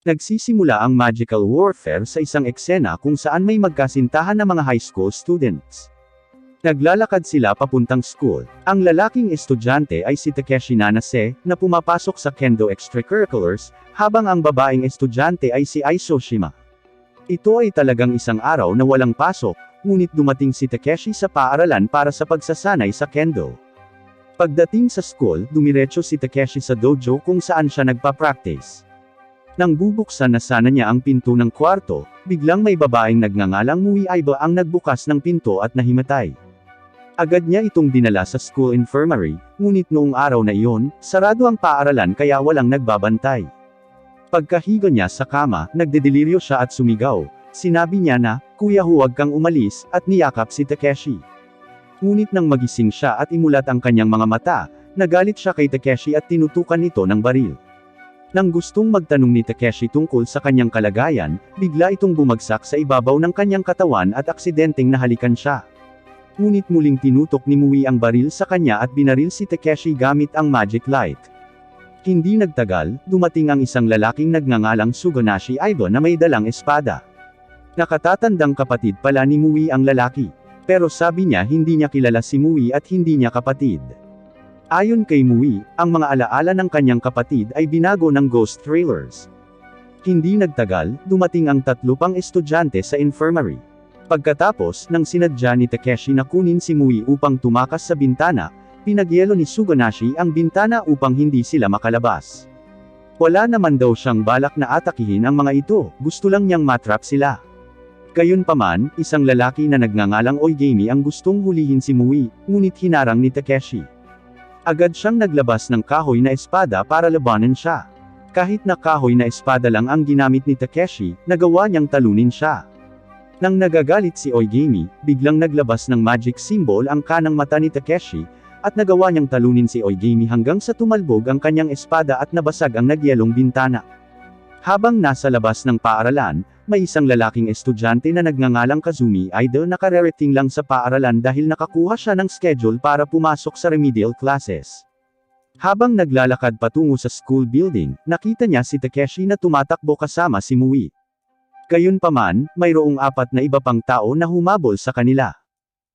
Nagsisimula ang magical warfare sa isang eksena kung saan may magkasintahan na mga high school students. Naglalakad sila papuntang school. Ang lalaking estudyante ay si Takeshi Nanase, na pumapasok sa kendo extracurriculars, habang ang babaeng estudyante ay si Ai Soshima. Ito ay talagang isang araw na walang pasok, ngunit dumating si Takeshi sa paaralan para sa pagsasanay sa kendo. Pagdating sa school, dumiretso si Takeshi sa dojo kung saan siya nagpa-practice. Nang bubuksan na sana niya ang pinto ng kwarto, biglang may babaeng nagngangalang Mui Aiba ang nagbukas ng pinto at nahimatay. Agad niya itong dinala sa school infirmary, ngunit noong araw na iyon, sarado ang paaralan kaya walang nagbabantay. Pagkahiga niya sa kama, nagdedeliryo siya at sumigaw. Sinabi niya na, "Kuya huwag kang umalis," at niyakap si Takeshi. Ngunit nang magising siya at imulat ang kanyang mga mata, nagalit siya kay Takeshi at tinutukan ito ng baril. Nang gustong magtanong ni Takeshi tungkol sa kanyang kalagayan, bigla itong bumagsak sa ibabaw ng kanyang katawan at aksidenteng nahalikan siya. Ngunit muling tinutok ni Mui ang baril sa kanya at binaril si Takeshi gamit ang magic light. Hindi nagtagal, dumating ang isang lalaking nagngangalang Suganashi Aiba na may dalang espada. Nakatatandang kapatid pala ni Mui ang lalaki. Pero sabi niya hindi niya kilala si Mui at hindi niya kapatid. Ayon kay Mui, ang mga alaala ng kanyang kapatid ay binago ng ghost trailers. Hindi nagtagal, dumating ang 3 pang estudyante sa infirmary. Pagkatapos, nang sinadya ni Takeshi na kunin si Mui upang tumakas sa bintana, pinagyelo ni Suganashi ang bintana upang hindi sila makalabas. Wala naman daw siyang balak na atakihin ang mga ito, gusto lang niyang matrap sila. Gayunpaman, isang lalaki na nagngangalang Oigami ang gustong hulihin si Mui, ngunit hinarang ni Takeshi. Agad siyang naglabas ng kahoy na espada para labanan siya. Kahit na kahoy na espada lang ang ginamit ni Takeshi, nagawa niyang talunin siya. Nang nagagalit si Oigami, biglang naglabas ng magic symbol ang kanang mata ni Takeshi, at nagawa niyang talunin si Oigami hanggang sa tumalbog ang kanyang espada at nabasag ang nagyelong bintana. Habang nasa labas ng paaralan, may isang lalaking estudyante na nagngangalang Kazumi Aida na karerating lang sa paaralan dahil nakakuha siya ng schedule para pumasok sa remedial classes. Habang naglalakad patungo sa school building, nakita niya si Takeshi na tumatakbo kasama si Mui. Gayunpaman, mayroong 4 na iba pang tao na humabol sa kanila.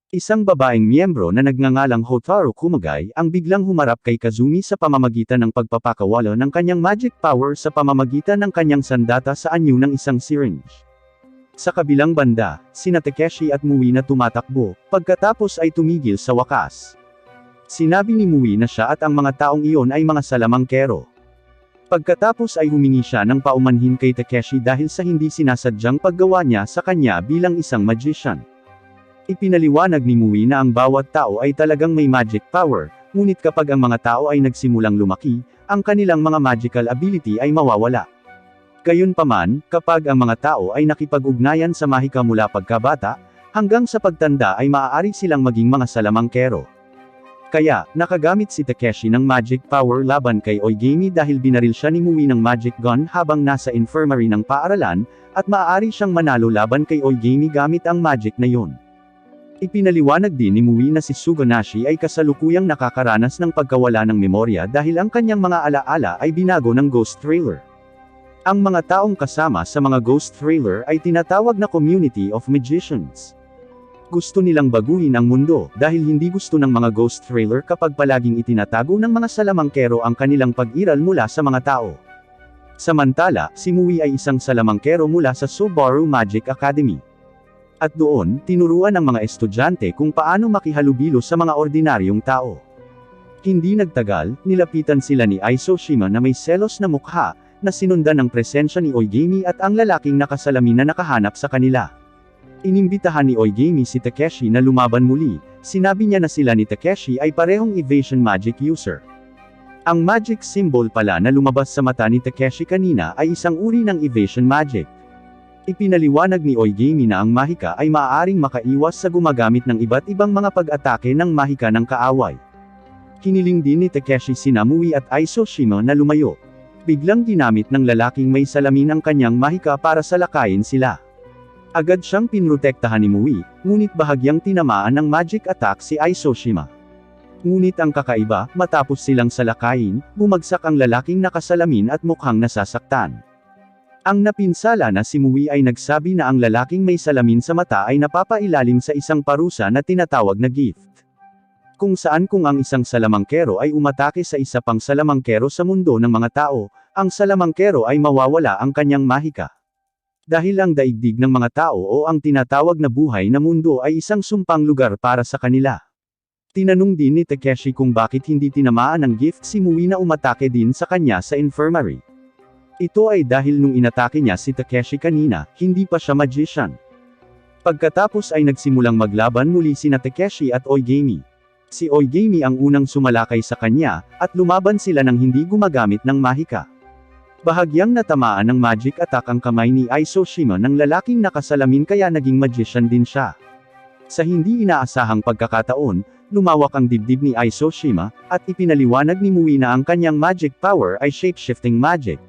Isang babaeng miyembro na nagngangalang Hotaru Kumagai ang biglang humarap kay Kazumi sa pamamagitan ng pagpapakawala ng kanyang magic power sa pamamagitan ng kanyang sandata sa anyo ng isang syringe. Sa kabilang banda, sina Takeshi at Mui na tumatakbo, pagkatapos ay tumigil sa wakas. Sinabi ni Mui na siya at ang mga taong iyon ay mga salamangkero. Pagkatapos ay humingi siya ng paumanhin kay Takeshi dahil sa hindi sinasadyang paggawa niya sa kanya bilang isang magician. Ipinaliwanag ni Mui na ang bawat tao ay talagang may magic power, ngunit kapag ang mga tao ay nagsimulang lumaki, ang kanilang mga magical ability ay mawawala. Gayunpaman, kapag ang mga tao ay nakipag-ugnayan sa mahika mula pagkabata, hanggang sa pagtanda ay maaari silang maging mga salamangkero. Kaya, nakagamit si Takeshi ng magic power laban kay Oigami dahil binaril siya ni Mui ng magic gun habang nasa infirmary ng paaralan, at maaari siyang manalo laban kay Oigami gamit ang magic na yun. Ipinaliwanag din ni Mui na si Suganashi ay kasalukuyang nakakaranas ng pagkawala ng memorya dahil ang kanyang mga alaala ay binago ng ghost trailer. Ang mga taong kasama sa mga ghost trailer ay tinatawag na community of magicians. Gusto nilang baguhin ang mundo, dahil hindi gusto ng mga ghost trailer kapag palaging itinatago ng mga salamangkero ang kanilang pag-iral mula sa mga tao. Samantala, si Mui ay isang salamangkero mula sa Subaru Magic Academy. At doon, tinuruan ng mga estudyante kung paano makihalubilo sa mga ordinaryong tao. Hindi nagtagal, nilapitan sila ni Ai Soshima na may selos na mukha, na sinundan ng presensya ni Oigami at ang lalaking nakasalamin na nakahanap sa kanila. Inimbitahan ni Oigami si Takeshi na lumaban muli, sinabi niya na sila ni Takeshi ay parehong evasion magic user. Ang magic symbol pala na lumabas sa mata ni Takeshi kanina ay isang uri ng evasion magic. Ipinaliwanag ni Oigami na ang mahika ay maaaring makaiwas sa gumagamit ng iba't ibang mga pag-atake ng mahika ng kaaway. Hiniling din ni Takeshi sina Mui at Ai Soshima na lumayo. Biglang ginamit ng lalaking may salamin ang kanyang mahika para salakayin sila. Agad siyang pinrotektahan ni Mui, ngunit bahagyang tinamaan ng magic attack si Ai Soshima. Ngunit ang kakaiba, matapos silang salakayin, bumagsak ang lalaking nakasalamin at mukhang nasasaktan. Ang napinsala na si Mui ay nagsabi na ang lalaking may salamin sa mata ay napapailalim sa isang parusa na tinatawag na gift. Kung ang isang salamangkero ay umatake sa isa pang salamangkero sa mundo ng mga tao, ang salamangkero ay mawawala ang kanyang mahika. Dahil ang daigdig ng mga tao o ang tinatawag na buhay na mundo ay isang sumpang lugar para sa kanila. Tinanong din ni Takeshi kung bakit hindi tinamaan ng gift si Mui na umatake din sa kanya sa infirmary. Ito ay dahil nung inatake niya si Takeshi kanina, hindi pa siya magician. Pagkatapos ay nagsimulang maglaban muli sina Takeshi at Oigami. Si Oigami ang unang sumalakay sa kanya, at lumaban sila nang hindi gumagamit ng mahika. Bahagyang natamaan ng magic attack ang kamay ni Aisoshima ng lalaking nakasalamin kaya naging magician din siya. Sa hindi inaasahang pagkakataon, lumawak ang dibdib ni Aisoshima, at ipinaliwanag ni Mui na ang kanyang magic power ay shape-shifting magic.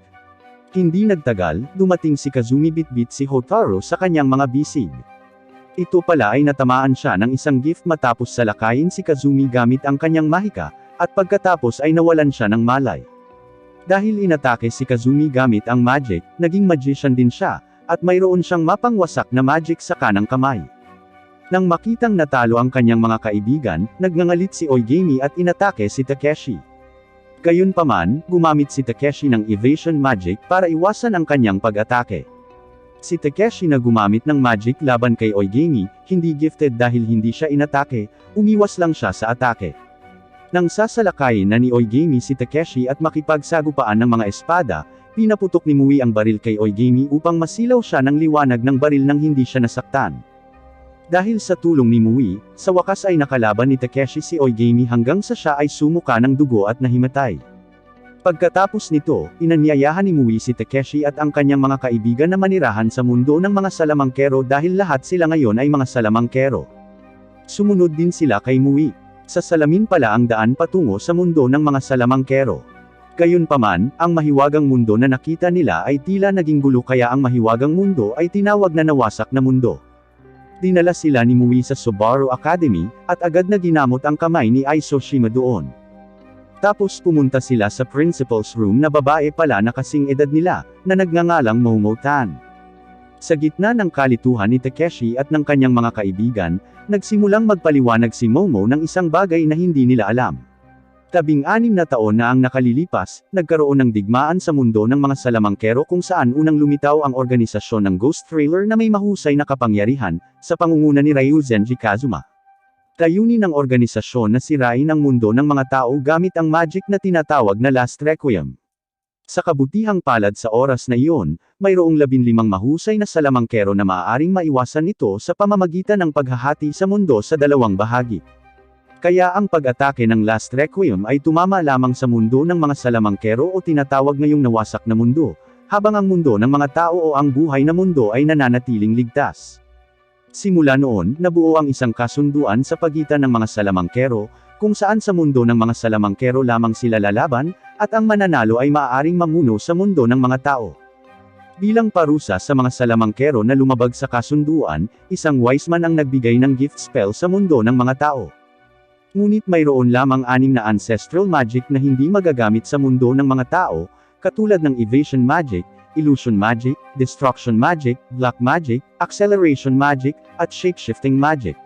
Hindi nagtagal, dumating si Kazumi bitbit si Hotaru sa kanyang mga bisig. Ito pala ay natamaan siya ng isang gift matapos salakayin si Kazumi gamit ang kanyang mahika, at pagkatapos ay nawalan siya ng malay. Dahil inatake si Kazumi gamit ang magic, naging magician din siya, at mayroon siyang mapangwasak na magic sa kanang kamay. Nang makitang natalo ang kanyang mga kaibigan, nagngangalit si Oigami at inatake si Takeshi. Gayunpaman, gumamit si Takeshi ng evasion magic para iwasan ang kanyang pag-atake. Si Takeshi na gumamit ng magic laban kay Oigami, hindi gifted dahil hindi siya inatake, umiwas lang siya sa atake. Nang sasalakayin na ni Oigami si Takeshi at makipagsagupaan ng mga espada, pinaputok ni Mui ang baril kay Oigami upang masilaw siya ng liwanag ng baril nang hindi siya nasaktan. Dahil sa tulong ni Mui, sa wakas ay nakalaban ni Takeshi si Oigami hanggang sa siya ay sumuka ng dugo at nahimatay. Pagkatapos nito, inanyayahan ni Mui si Takeshi at ang kanyang mga kaibigan na manirahan sa mundo ng mga salamangkero dahil lahat sila ngayon ay mga salamangkero. Sumunod din sila kay Mui. Sa salamin pala ang daan patungo sa mundo ng mga salamangkero. Gayunpaman, ang mahiwagang mundo na nakita nila ay tila naging gulo kaya ang mahiwagang mundo ay tinawag na nawasak na mundo. Dinala sila ni Mui sa Subaru Academy, at agad na ginamot ang kamay ni Aisoshima doon. Tapos pumunta sila sa principal's room na babae pala na kasing edad nila, na nagngangalang Momo-tan. Sa gitna ng kalituhan ni Takeshi at ng kanyang mga kaibigan, nagsimulang magpaliwanag si Momo ng isang bagay na hindi nila alam. 16 na taon na ang nakalilipas, nagkaroon ng digmaan sa mundo ng mga salamangkero kung saan unang lumitaw ang organisasyon ng Ghost Trailer na may mahusay na kapangyarihan, sa pangunguna ni Ryuzenji Kazuma. Layunin ng organisasyon na sirain ang mundo ng mga tao gamit ang magic na tinatawag na Last Requiem. Sa kabutihang palad sa oras na iyon, mayroong 15 mahusay na salamangkero na maaaring maiwasan ito sa pamamagitan ng paghahati sa mundo sa dalawang bahagi. Kaya ang pag-atake ng Last Requiem ay tumama lamang sa mundo ng mga salamangkero o tinatawag ngayong nawasak na mundo, habang ang mundo ng mga tao o ang buhay na mundo ay nananatiling ligtas. Simula noon, nabuo ang isang kasunduan sa pagitan ng mga salamangkero, kung saan sa mundo ng mga salamangkero lamang sila lalaban, at ang mananalo ay maaaring mamuno sa mundo ng mga tao. Bilang parusa sa mga salamangkero na lumabag sa kasunduan, isang wise man ang nagbigay ng gift spell sa mundo ng mga tao. Ngunit mayroon lamang 6 na ancestral magic na hindi magagamit sa mundo ng mga tao, katulad ng evasion magic, illusion magic, destruction magic, black magic, acceleration magic, at shape-shifting magic.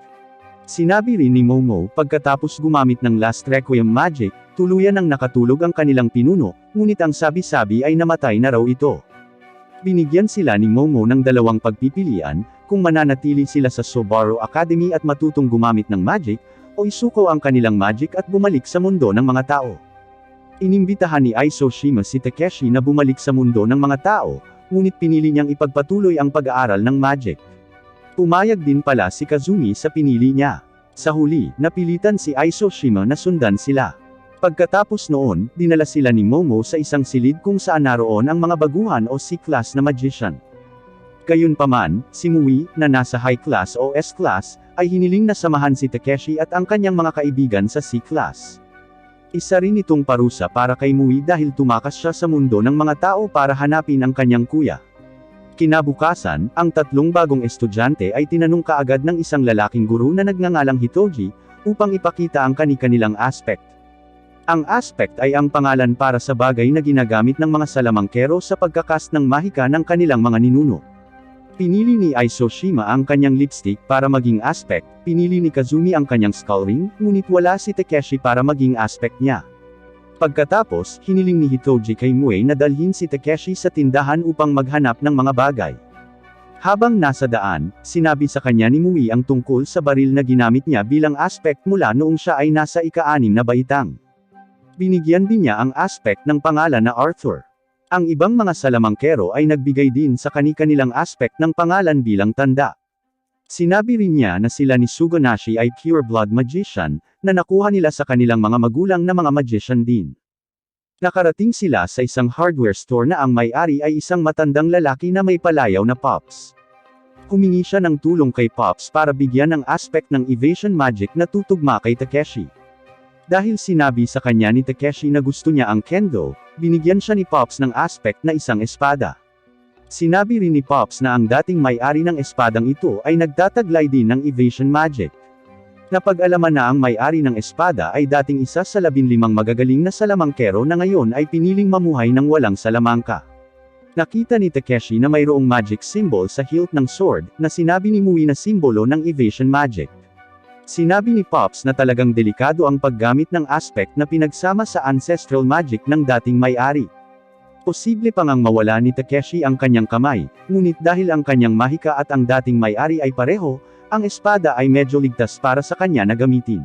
Sinabi rin ni Momo pagkatapos gumamit ng Last Requiem magic, tuluyan ang nakatulog ang kanilang pinuno, ngunit ang sabi-sabi ay namatay na raw ito. Binigyan sila ni Momo ng 2 pagpipilian, kung mananatili sila sa Subaru Academy at matutong gumamit ng magic, o isuko ang kanilang magic at bumalik sa mundo ng mga tao. Inimbitahan ni Aisoshima si Takeshi na bumalik sa mundo ng mga tao, ngunit pinili niyang ipagpatuloy ang pag-aaral ng magic. Pumayag din pala si Kazumi sa pinili niya. Sa huli, napilitan si Aisoshima na sundan sila. Pagkatapos noon, dinala sila ni Momo sa isang silid kung saan naroon ang mga baguhan o C-class na magician. Gayunpaman, si Mui, na nasa high class o S-class, ay hiniling na samahan si Takeshi at ang kanyang mga kaibigan sa C-class. Isa rin itong parusa para kay Mui dahil tumakas siya sa mundo ng mga tao para hanapin ang kanyang kuya. Kinabukasan, ang 3 bagong estudyante ay tinanong kaagad ng isang lalaking guru na nagngangalang Hitoji, upang ipakita ang kani-kanilang aspect. Ang aspect ay ang pangalan para sa bagay na ginagamit ng mga salamangkero sa pagkakast ng mahika ng kanilang mga ninuno. Pinili ni Aisoshima ang kanyang lipstick para maging aspect, pinili ni Kazumi ang kanyang skull ring, ngunit wala si Takeshi para maging aspect niya. Pagkatapos, hiniling ni Hitoji kay Mue na dalhin si Takeshi sa tindahan upang maghanap ng mga bagay. Habang nasa daan, sinabi sa kanya ni Mue ang tungkol sa baril na ginamit niya bilang aspect mula noong siya ay nasa ika-6 na baitang. Binigyan din niya ang aspect ng pangalan na Arthur. Ang ibang mga salamangkero ay nagbigay din sa kani-kanilang aspect ng pangalan bilang tanda. Sinabi rin niya na sila ni Sugonashi ay pure-blood magician, na nakuha nila sa kanilang mga magulang na mga magician din. Nakarating sila sa isang hardware store na ang may-ari ay isang matandang lalaki na may palayaw na Pops. Humingi siya ng tulong kay Pops para bigyan ng aspect ng evasion magic na tutugma kay Takeshi. Dahil sinabi sa kanya ni Takeshi na gusto niya ang kendo, binigyan siya ni Pops ng aspect na isang espada. Sinabi rin ni Pops na ang dating may-ari ng espadang ito ay nagtataglay din ng evasion magic. Napag-alaman na ang may-ari ng espada ay dating isa sa 15 magagaling na salamangkero na ngayon ay piniling mamuhay ng walang salamangka. Nakita ni Takeshi na mayroong magic symbol sa hilt ng sword, na sinabi ni Mui na simbolo ng evasion magic. Sinabi ni Pops na talagang delikado ang paggamit ng aspect na pinagsama sa ancestral magic ng dating may-ari. Posible pang ang mawala ni Takeshi ang kanyang kamay, ngunit dahil ang kanyang mahika at ang dating may-ari ay pareho, ang espada ay medyo ligtas para sa kanya na gamitin.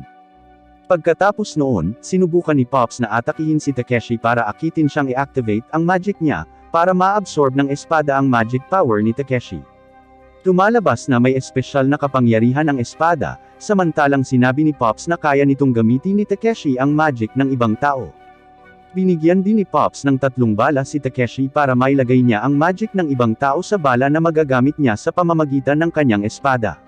Pagkatapos noon, sinubukan ni Pops na atakihin si Takeshi para akitin siyang i-activate ang magic niya, para ma-absorb ng espada ang magic power ni Takeshi. Lumalabas na may espesyal na kapangyarihan ang espada, samantalang sinabi ni Pops na kaya nitong gamitin ni Takeshi ang magic ng ibang tao. Binigyan din ni Pops ng 3 bala si Takeshi para mailagay niya ang magic ng ibang tao sa bala na magagamit niya sa pamamagitan ng kanyang espada.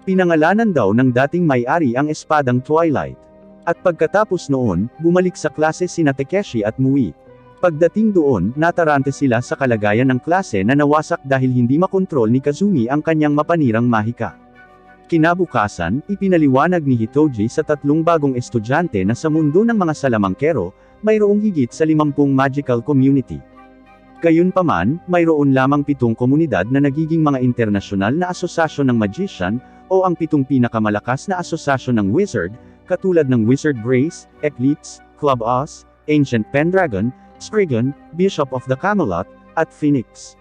Pinangalanan daw ng dating may-ari ang espadang Twilight. At pagkatapos noon, bumalik sa klase sina Takeshi at Mui. Pagdating doon, natarante sila sa kalagayan ng klase na nawasak dahil hindi makontrol ni Kazumi ang kanyang mapanirang mahika. Kinabukasan, ipinaliwanag ni Hitoji sa 3 bagong estudyante na sa mundo ng mga salamangkero, mayroong higit sa 50 magical community. Gayunpaman, mayroon lamang 7 komunidad na nagiging mga internasyonal na asosasyon ng magician, o ang 7 pinakamalakas na asosasyon ng wizard, katulad ng Wizard Brace, Eclipse, Club Oz, Ancient Pendragon, Spriggan, Bishop of the Camelot, at Phoenix.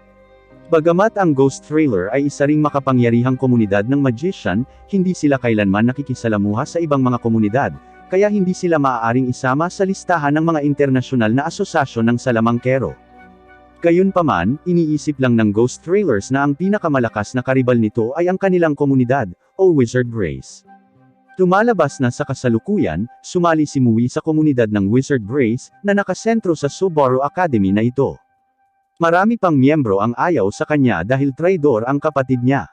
Bagamat ang Ghost Trailer ay isa ring makapangyarihang komunidad ng magician, hindi sila kailanman nakikisalamuha sa ibang mga komunidad, kaya hindi sila maaaring isama sa listahan ng mga internasyonal na asosasyon ng salamangkero. Gayunpaman, iniisip lang ng Ghost Trailers na ang pinakamalakas na karibal nito ay ang kanilang komunidad, o Wizard Race. Lumalabas na sa kasalukuyan, sumali si Mui sa komunidad ng Wizard Race, na nakasentro sa Subaru Academy na ito. Marami pang miyembro ang ayaw sa kanya dahil traidor ang kapatid niya.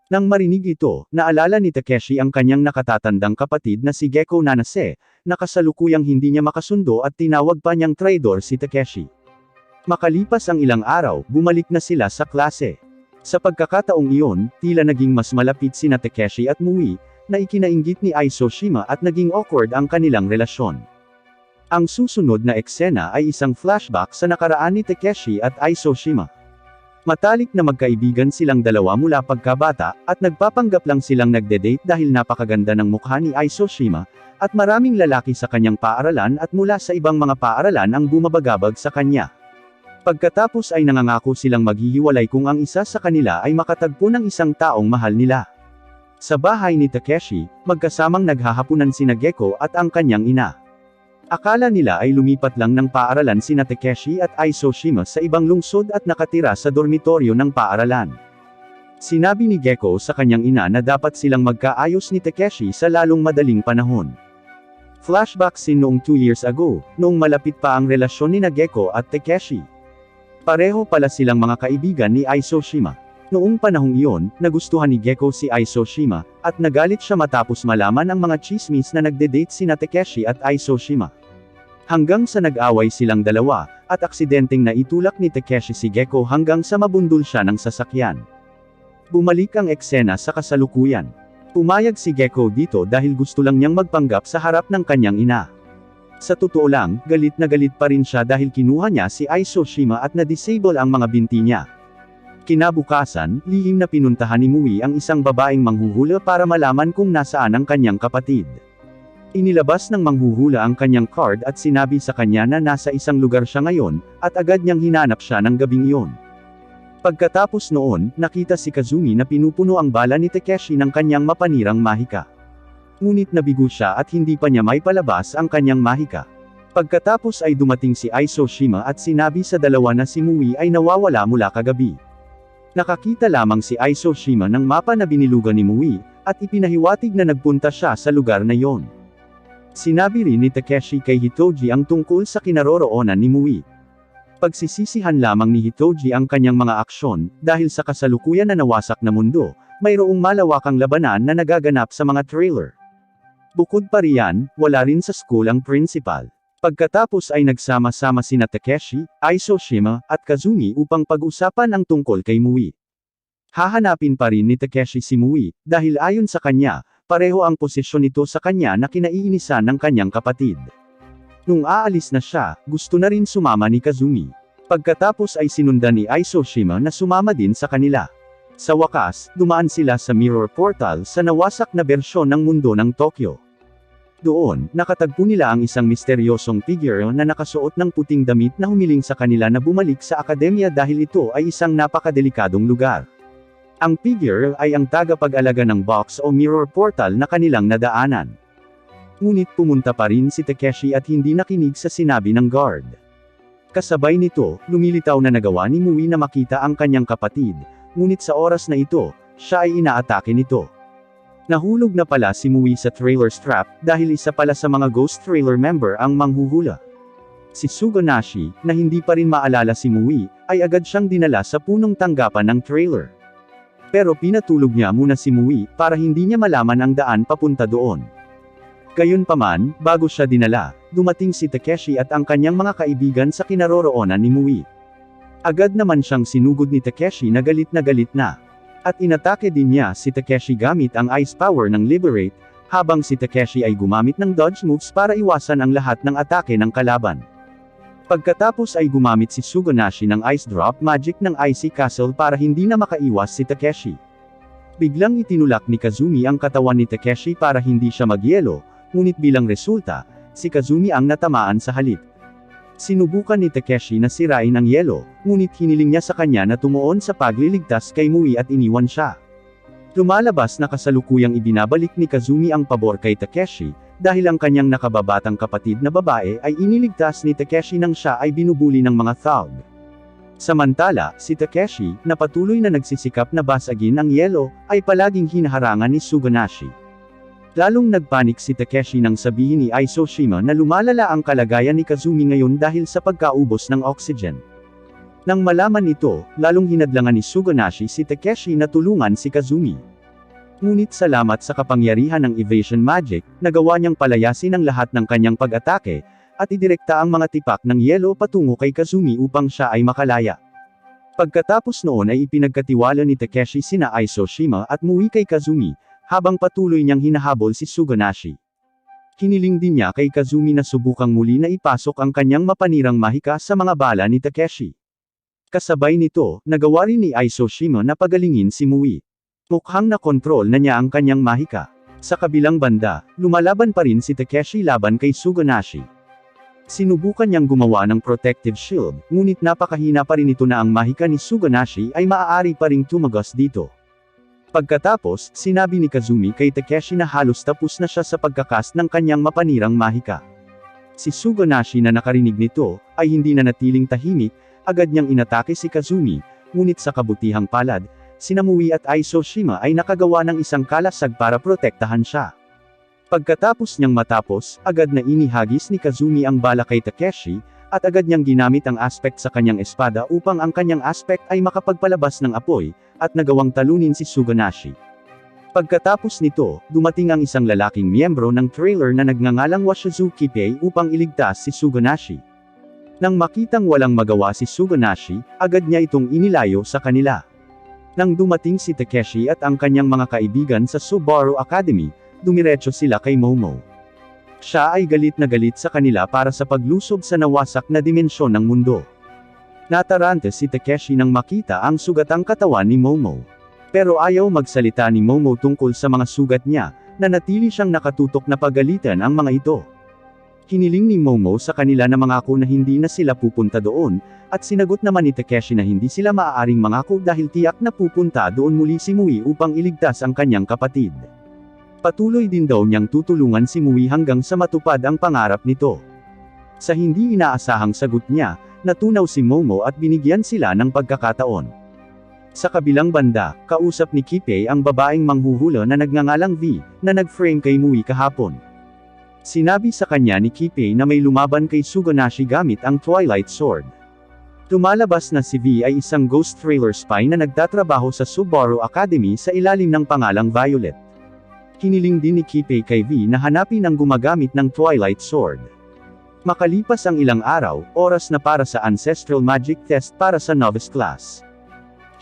Nang marinig ito, naalala ni Takeshi ang kanyang nakatatandang kapatid na si Gekko Nanase, na kasalukuyang hindi niya makasundo at tinawag pa niyang traidor si Takeshi. Makalipas ang ilang araw, bumalik na sila sa klase. Sa pagkakataong iyon, tila naging mas malapit sina Takeshi at Mui, na ikinainggit ni Aisoshima at naging awkward ang kanilang relasyon. Ang susunod na eksena ay isang flashback sa nakaraan ni Takeshi at Aisoshima. Matalik na magkaibigan silang dalawa mula pagkabata, at nagpapanggap lang silang nagde-date dahil napakaganda ng mukha ni Aisoshima, at maraming lalaki sa kanyang paaralan at mula sa ibang mga paaralan ang bumabagabag sa kanya. Pagkatapos ay nangangako silang maghihiwalay kung ang isa sa kanila ay makatagpo ng isang taong mahal nila. Sa bahay ni Takeshi, magkasamang naghahapunan sina Gekko at ang kanyang ina. Akala nila ay lumipat lang ng paaralan sina Takeshi at Aisoshima sa ibang lungsod at nakatira sa dormitoryo ng paaralan. Sinabi ni Gekko sa kanyang ina na dapat silang magkaayos ni Takeshi sa lalong madaling panahon. Flashback scene noong 2 years ago, noong malapit pa ang relasyon ni Gekko at Takeshi. Pareho pala silang mga kaibigan ni Aisoshima. Noong panahong iyon, nagustuhan ni Gekko si Aisoshima, at nagalit siya matapos malaman ang mga chismis na nagde-date sina Takeshi at Aisoshima. Hanggang sa nag-away silang dalawa, at aksidenteng naitulak ni Takeshi si Gekko hanggang sa mabundol siya ng sasakyan. Bumalik ang eksena sa kasalukuyan. Pumayag si Gekko dito dahil gusto lang niyang magpanggap sa harap ng kanyang ina. Sa totoo lang, galit na galit pa rin siya dahil kinuha niya si Aisoshima at na-disable ang mga binti niya. Kinabukasan, lihim na pinuntahan ni Mui ang isang babaeng manghuhula para malaman kung nasaan ang kanyang kapatid. Inilabas ng manghuhula ang kanyang card at sinabi sa kanya na nasa isang lugar siya ngayon, at agad niyang hinanap siya ng gabing iyon. Pagkatapos noon, nakita si Kazumi na pinupuno ang bala ni Takeshi ng kanyang mapanirang mahika. Ngunit nabigo siya at hindi pa niya maipalabas ang kanyang mahika. Pagkatapos ay dumating si Aisoshima at sinabi sa dalawa na si Mui ay nawawala mula kagabi. Nakakita lamang si Aisoshima ng mapa na binilugan ni Mui, at ipinahiwatig na nagpunta siya sa lugar na yon. Sinabi rin ni Takeshi kay Hitoji ang tungkol sa kinaroroonan ni Mui. Pagsisisihan lamang ni Hitoji ang kanyang mga aksyon, dahil sa kasalukuyan na nawasak na mundo, mayroong malawakang labanan na nagaganap sa mga trailer. Bukod pa riyan, wala rin sa school ang principal. Pagkatapos ay nagsama-sama sina Takeshi, Aisoshima, at Kazumi upang pag-usapan ang tungkol kay Mui. Hahanapin pa rin ni Takeshi si Mui, dahil ayon sa kanya, pareho ang posisyon nito sa kanya na kinaiinisan ng kanyang kapatid. Nung aalis na siya, gusto na rin sumama ni Kazumi. Pagkatapos ay sinundan ni Aisoshima na sumama din sa kanila. Sa wakas, dumaan sila sa mirror portal sa nawasak na bersyon ng mundo ng Tokyo. Doon, nakatagpo nila ang isang misteryosong figure na nakasuot ng puting damit na humiling sa kanila na bumalik sa akademya dahil ito ay isang napakadelikadong lugar. Ang figure ay ang tagapag-alaga ng box o mirror portal na kanilang nadaanan. Ngunit pumunta pa rin si Takeshi at hindi nakinig sa sinabi ng guard. Kasabay nito, lumilitaw na nagawa ni Mui na makita ang kanyang kapatid, ngunit sa oras na ito, siya ay inaatake nito. Nahulog na pala si Mui sa trailer strap dahil isa pala sa mga ghost trailer member ang manghuhula. Si Suganashi, na hindi pa rin maalala si Mui, ay agad siyang dinala sa punong tanggapan ng trailer. Pero pinatulog niya muna si Mui, para hindi niya malaman ang daan papunta doon. Gayunpaman, bago siya dinala, dumating si Takeshi at ang kanyang mga kaibigan sa kinaroroonan ni Mui. Agad naman siyang sinugod ni Takeshi na galit na. At inatake din niya si Takeshi gamit ang ice power ng Liberate, habang si Takeshi ay gumamit ng dodge moves para iwasan ang lahat ng atake ng kalaban. Pagkatapos ay gumamit si Suganashi ng Ice Drop Magic ng Icy Castle para hindi na makaiwas si Takeshi. Biglang itinulak ni Kazumi ang katawan ni Takeshi para hindi siya magyelo, ngunit bilang resulta, si Kazumi ang natamaan sa halip. Sinubukan ni Takeshi na sirain ang yelo, ngunit hiniling niya sa kanya na tumuon sa pagliligtas kay Mui at iniwan siya. Lumalabas na kasalukuyang ibinabalik ni Kazumi ang pabor kay Takeshi, dahil ang kanyang nakababatang kapatid na babae ay iniligtas ni Takeshi nang siya ay binubuli ng mga thug. Samantala, si Takeshi, na patuloy na nagsisikap na basagin ang yelo, ay palaging hinaharangan ni Suganashi. Lalong nagpanik si Takeshi nang sabihin ni Aisoshima na lumalala ang kalagayan ni Kazumi ngayon dahil sa pagkaubos ng oxygen. Nang malaman ito, lalong hinadlangan ni Suganashi si Takeshi na tulungan si Kazumi. Ngunit salamat sa kapangyarihan ng evasion magic, nagawa niyang palayasin ang lahat ng kanyang pag-atake, at idirekta ang mga tipak ng yelo patungo kay Kazumi upang siya ay makalaya. Pagkatapos noon ay ipinagkatiwala ni Takeshi sina Aisoshima at Mui kay Kazumi, habang patuloy niyang hinahabol si Suganashi. Hiniling din niya kay Kazumi na subukang muli na ipasok ang kanyang mapanirang mahika sa mga bala ni Takeshi. Kasabay nito, nagawa rin ni Aisoshima na pagalingin si Mui. Mukhang nakontrol na niya ang kanyang mahika. Sa kabilang banda, lumalaban pa rin si Takeshi laban kay Suganashi. Sinubukan niyang gumawa ng protective shield, ngunit napakahina pa rin ito na ang mahika ni Suganashi ay maaari pa ring tumagos dito. Pagkatapos, sinabi ni Kazumi kay Takeshi na halos tapos na siya sa pagkakast ng kanyang mapanirang mahika. Si Suganashi na nakarinig nito, ay hindi na natiling tahimik, agad niyang inatake si Kazumi, ngunit sa kabutihang palad, sina Mui at Aisoshima ay nakagawa ng isang kalasag para protektahan siya. Pagkatapos niyang matapos, agad na inihagis ni Kazumi ang bala kay Takeshi, at agad niyang ginamit ang aspect sa kanyang espada upang ang kanyang aspect ay makapagpalabas ng apoy, at nagawang talunin si Suganashi. Pagkatapos nito, dumating ang isang lalaking miyembro ng trailer na nagngangalang Washizuki Pei upang iligtas si Suganashi. Nang makitang walang magawa si Suganashi, agad niya itong inilayo sa kanila. Nang dumating si Takeshi at ang kanyang mga kaibigan sa Subaru Academy, dumiretso sila kay Momo. Siya ay galit na galit sa kanila para sa paglusob sa nawasak na dimensyon ng mundo. Natarante si Takeshi nang makita ang sugatang katawan ni Momo. Pero ayaw magsalita ni Momo tungkol sa mga sugat niya, nanatili siyang nakatutok na pagalitan ang mga ito. Hiniling ni Momo sa kanila na mangako na hindi na sila pupunta doon, at sinagot naman ni Takeshi na hindi sila maaaring mangako dahil tiyak na pupunta doon muli si Mui upang iligtas ang kanyang kapatid. Patuloy din daw niyang tutulungan si Mui hanggang sa matupad ang pangarap nito. Sa hindi inaasahang sagot niya, natunaw si Momo at binigyan sila ng pagkakataon. Sa kabilang banda, kausap ni Kippei ang babaeng manghuhula na nagngangalang V, na nag-frame kay Mui kahapon. Sinabi sa kanya ni Kippei na may lumaban kay Suganashi gamit ang Twilight Sword. Lumalabas na si V ay isang ghost trailer spy na nagtatrabaho sa Subaru Academy sa ilalim ng pangalang Violet. Hiniling din ni Kippei kay V na hanapin ang gumagamit ng Twilight Sword. Makalipas ang ilang araw, oras na para sa Ancestral Magic Test para sa Novice Class.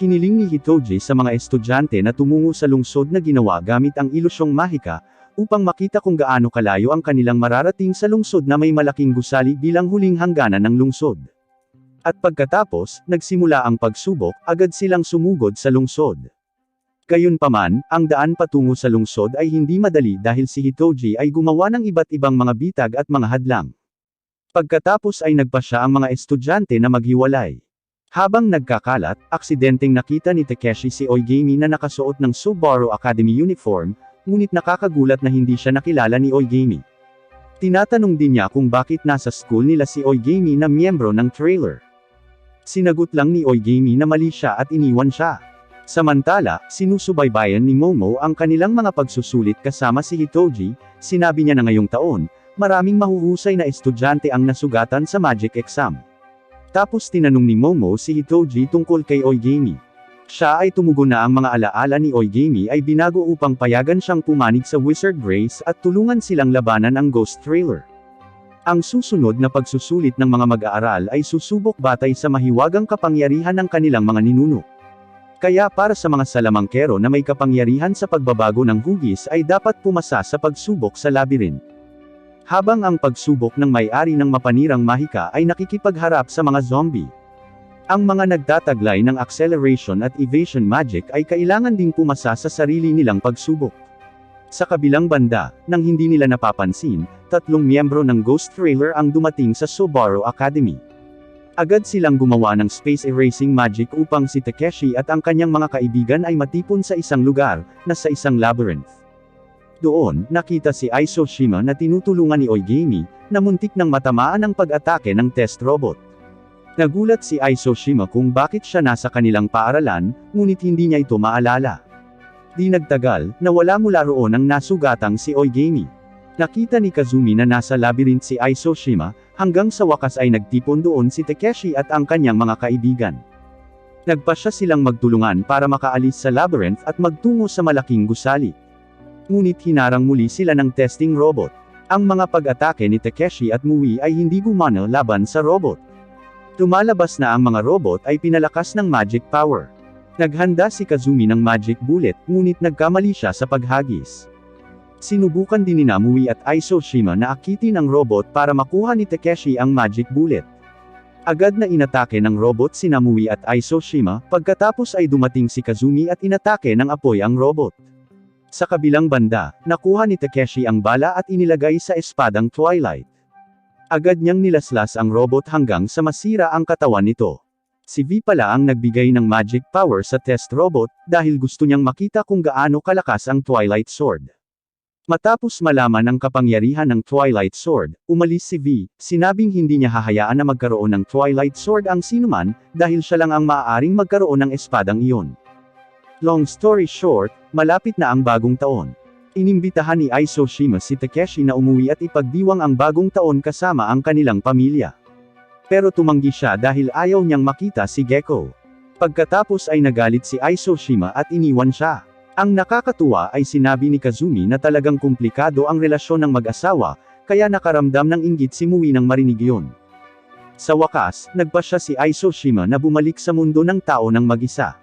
Hiniling ni Hitoji sa mga estudyante na tumungo sa lungsod na ginawa gamit ang ilusyong mahika, upang makita kung gaano kalayo ang kanilang mararating sa lungsod na may malaking gusali bilang huling hangganan ng lungsod. At pagkatapos, nagsimula ang pagsubok, agad silang sumugod sa lungsod. Gayunpaman, ang daan patungo sa lungsod ay hindi madali dahil si Hitoji ay gumawa ng iba't ibang mga bitag at mga hadlang. Pagkatapos ay nagpasya ang mga estudyante na maghiwalay. Habang nagkakalat, aksidenteng nakita ni Takeshi si Oigami na nakasuot ng Subaru Academy uniform, ngunit nakakagulat na hindi siya nakilala ni Oigami. Tinatanong din niya kung bakit nasa school nila si Oigami na miyembro ng trailer. Sinagot lang ni Oigami na mali siya at iniwan siya. Samantala, sinusubaybayan ni Momo ang kanilang mga pagsusulit kasama si Hitoji, sinabi niya na ngayong taon, maraming mahuhusay na estudyante ang nasugatan sa magic exam. Tapos tinanong ni Momo si Hitoji tungkol kay Oigami. Siya ay tumugon na ang mga alaala ni Oigami ay binago upang payagan siyang pumanig sa Wizard Race at tulungan silang labanan ang Ghost Trailer. Ang susunod na pagsusulit ng mga mag-aaral ay susubok batay sa mahiwagang kapangyarihan ng kanilang mga ninuno. Kaya para sa mga salamangkero na may kapangyarihan sa pagbabago ng hugis ay dapat pumasa sa pagsubok sa labyrinth. Habang ang pagsubok ng may-ari ng mapanirang mahika ay nakikipagharap sa mga zombie. Ang mga nagtataglay ng acceleration at evasion magic ay kailangan ding pumasa sa sarili nilang pagsubok. Sa kabilang banda, nang hindi nila napapansin, 3 miyembro ng Ghost Trailer ang dumating sa Subaru Academy. Agad silang gumawa ng space erasing magic upang si Takeshi at ang kanyang mga kaibigan ay matipon sa isang lugar, na sa isang labyrinth. Doon, nakita si Aisoshima na tinutulungan ni Oigami, na muntik nang matamaan ang pag-atake ng test robot. Nagulat si Aisoshima kung bakit siya nasa kanilang paaralan, ngunit hindi niya ito maalala. Di nagtagal, nawala mula roon ang nasugatang si Oigami. Nakita ni Kazumi na nasa labyrinth si Aisoshima, hanggang sa wakas ay nagtipon doon si Takeshi at ang kanyang mga kaibigan. Nagpasya silang magtulungan para makaalis sa labyrinth at magtungo sa malaking gusali. Ngunit hinarang muli sila ng testing robot. Ang mga pag-atake ni Takeshi at Mui ay hindi gumana laban sa robot. Lumalabas na ang mga robot ay pinalakas ng magic power. Naghanda si Kazumi ng magic bullet, ngunit nagkamali siya sa paghagis. Sinubukan din ni Mui at Aisoshima na akitin ang robot para makuha ni Takeshi ang magic bullet. Agad na inatake ng robot si Mui at Aisoshima, pagkatapos ay dumating si Kazumi at inatake ng apoy ang robot. Sa kabilang banda, nakuha ni Takeshi ang bala at inilagay sa espadang Twilight. Agad niyang nilaslas ang robot hanggang sa masira ang katawan nito. Si V pala ang nagbigay ng magic power sa test robot, dahil gusto niyang makita kung gaano kalakas ang Twilight Sword. Matapos malaman ang kapangyarihan ng Twilight Sword, umalis si V, sinabing hindi niya hahayaan na magkaroon ng Twilight Sword ang sinuman, dahil siya lang ang maaaring magkaroon ng espadang iyon. Long story short, malapit na ang bagong taon. Inimbitahan ni Aisoshima si Takeshi na umuwi at ipagdiwang ang bagong taon kasama ang kanilang pamilya. Pero tumanggi siya dahil ayaw niyang makita si Gekko. Pagkatapos ay nagalit si Aisoshima at iniwan siya. Ang nakakatuwa ay sinabi ni Kazumi na talagang komplikado ang relasyon ng mag-asawa, kaya nakaramdam ng inggit si Mui nang marinig yun. Sa wakas, nagpasya si Aisoshima na bumalik sa mundo ng tao ng mag-isa.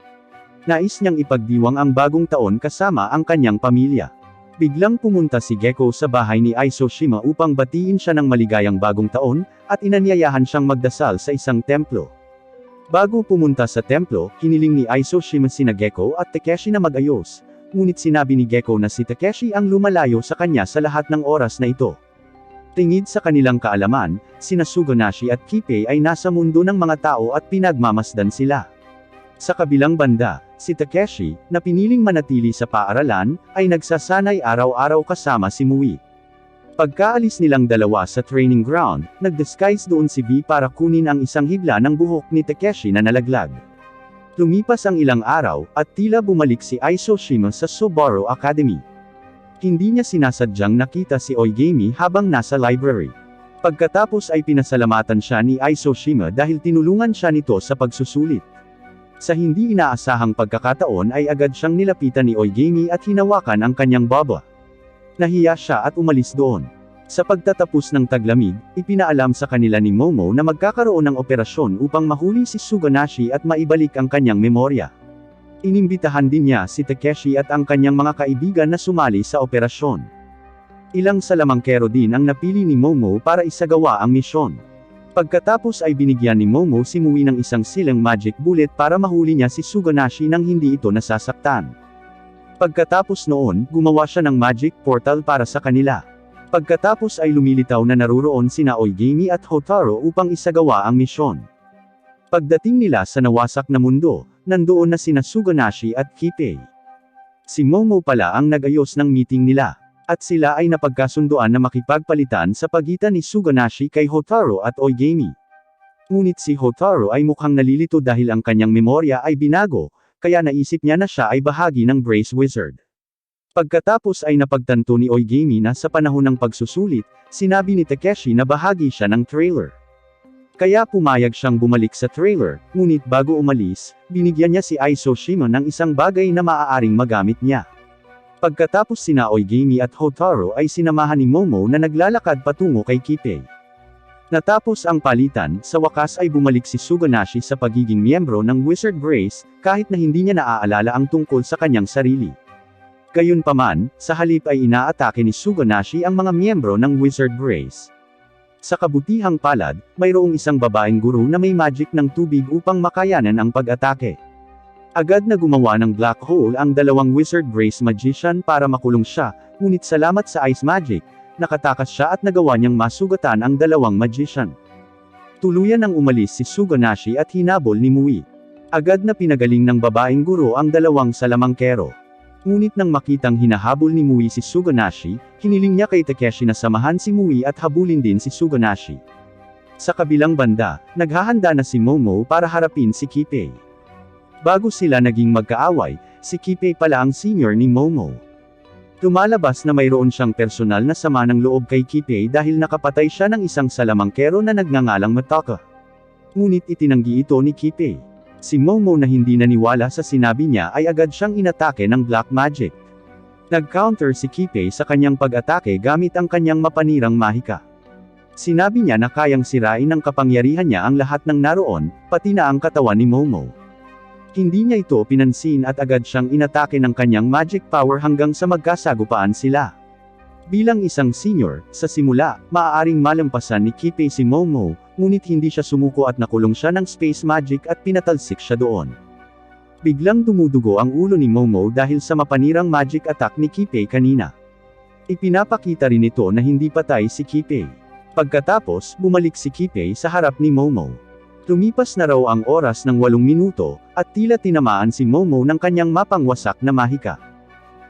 Nais niyang ipagdiwang ang bagong taon kasama ang kanyang pamilya. Biglang pumunta si Gekko sa bahay ni Aisoshima upang batiin siya ng maligayang bagong taon, at inanyayahan siyang magdasal sa isang templo. Bago pumunta sa templo, hiniling ni Aisoshima sina Gekko at Takeshi na mag-ayos, ngunit sinabi ni Gekko na si Takeshi ang lumalayo sa kanya sa lahat ng oras na ito. Tingid sa kanilang kaalaman, sina Suganashi at Kippei ay nasa mundo ng mga tao at pinagmamasdan sila. Sa kabilang banda, si Takeshi, na piniling manatili sa paaralan, ay nagsasanay araw-araw kasama si Mui. Pagkaalis nilang dalawa sa training ground, nag-disguise doon si V para kunin ang isang higla ng buhok ni Takeshi na nalaglag. Lumipas ang ilang araw, at tila bumalik si Aisoshima sa Sobaro Academy. Hindi niya sinasadyang nakita si Oigami habang nasa library. Pagkatapos ay pinasalamatan siya ni Aisoshima dahil tinulungan siya nito sa pagsusulit. Sa hindi inaasahang pagkakataon ay agad siyang nilapitan ni Oigami at hinawakan ang kanyang baba. Nahiya siya at umalis doon. Sa pagtatapos ng taglamig, ipinaalam sa kanila ni Momo na magkakaroon ng operasyon upang mahuli si Suganashi at maibalik ang kanyang memorya. Inimbitahan din niya si Takeshi at ang kanyang mga kaibigan na sumali sa operasyon. Ilang salamangkero din ang napili ni Momo para isagawa ang misyon. Pagkatapos ay binigyan ni Momo si Mui ng isang silang magic bullet para mahuli niya si Suganashi nang hindi ito nasasaktan. Pagkatapos noon, gumawa siya ng magic portal para sa kanila. Pagkatapos ay lumilitaw na naruroon sina Oigami at Hotaru upang isagawa ang misyon. Pagdating nila sa nawasak na mundo, nandoon na sina Suganashi at Kippei. Si Momo pala ang nag-ayos ng meeting nila, at sila ay napagkasunduan na makipagpalitan sa pagitan ni Suganashi kay Hotaru at Oigami. Ngunit si Hotaru ay mukhang nalilito dahil ang kanyang memorya ay binago, kaya naisip niya na siya ay bahagi ng Brace Wizard. Pagkatapos ay napagtanto ni Oigami na sa panahon ng pagsusulit, sinabi ni Takeshi na bahagi siya ng trailer. Kaya pumayag siyang bumalik sa trailer, ngunit bago umalis, binigyan niya si Aisoshima ng isang bagay na maaaring magamit niya. Pagkatapos sina Oigami at Hotaru ay sinamahan ni Momo na naglalakad patungo kay Kippei. Natapos ang palitan, sa wakas ay bumalik si Suganashi sa pagiging miyembro ng Wizard Brace, kahit na hindi niya naaalala ang tungkol sa kanyang sarili. Gayunpaman, sa halip ay inaatake ni Suganashi ang mga miyembro ng Wizard Brace. Sa kabutihang palad, mayroong isang babaeng guro na may magic ng tubig upang makayanan ang pag-atake. Agad na gumawa ng black hole ang dalawang Wizard Brace magician para makulong siya, ngunit salamat sa ice magic, nakatakas siya at nagawa niyang masugatan ang dalawang magician. Tuluyan ang umalis si Suganashi at hinabol ni Mui. Agad na pinagaling ng babaeng guro ang dalawang salamangkero. Ngunit nang makitang hinahabol ni Mui si Suganashi, hiniling niya kay Takeshi na samahan si Mui at habulin din si Suganashi. Sa kabilang banda, naghahanda na si Momo para harapin si Kippei. Bago sila naging magkaaway, si Kippei pala ang senior ni Momo. Lumalabas na mayroon siyang personal na sama ng loob kay Kippei dahil nakapatay siya ng isang salamangkero na nagngangalang Mataka. Ngunit itinanggi ito ni Kippei. Si Momo na hindi naniwala sa sinabi niya ay agad siyang inatake ng black magic. Nag-counter si Kippei sa kanyang pag-atake gamit ang kanyang mapanirang mahika. Sinabi niya na kayang sirain ng kapangyarihan niya ang lahat ng naroon, pati na ang katawan ni Momo. Hindi niya ito pinansin at agad siyang inatake ng kanyang magic power hanggang sa magkasagupaan sila. Bilang isang senior, sa simula, maaaring malampasan ni Kippei si Momo, ngunit hindi siya sumuko at nakulong siya ng space magic at pinatalsik siya doon. Biglang dumudugo ang ulo ni Momo dahil sa mapanirang magic attack ni Kippei kanina. Ipinapakita rin ito na hindi patay si Kippei. Pagkatapos, bumalik si Kippei sa harap ni Momo. Lumipas na raw ang oras ng 8 minuto, at tila tinamaan si Momo ng kanyang mapangwasak na mahika.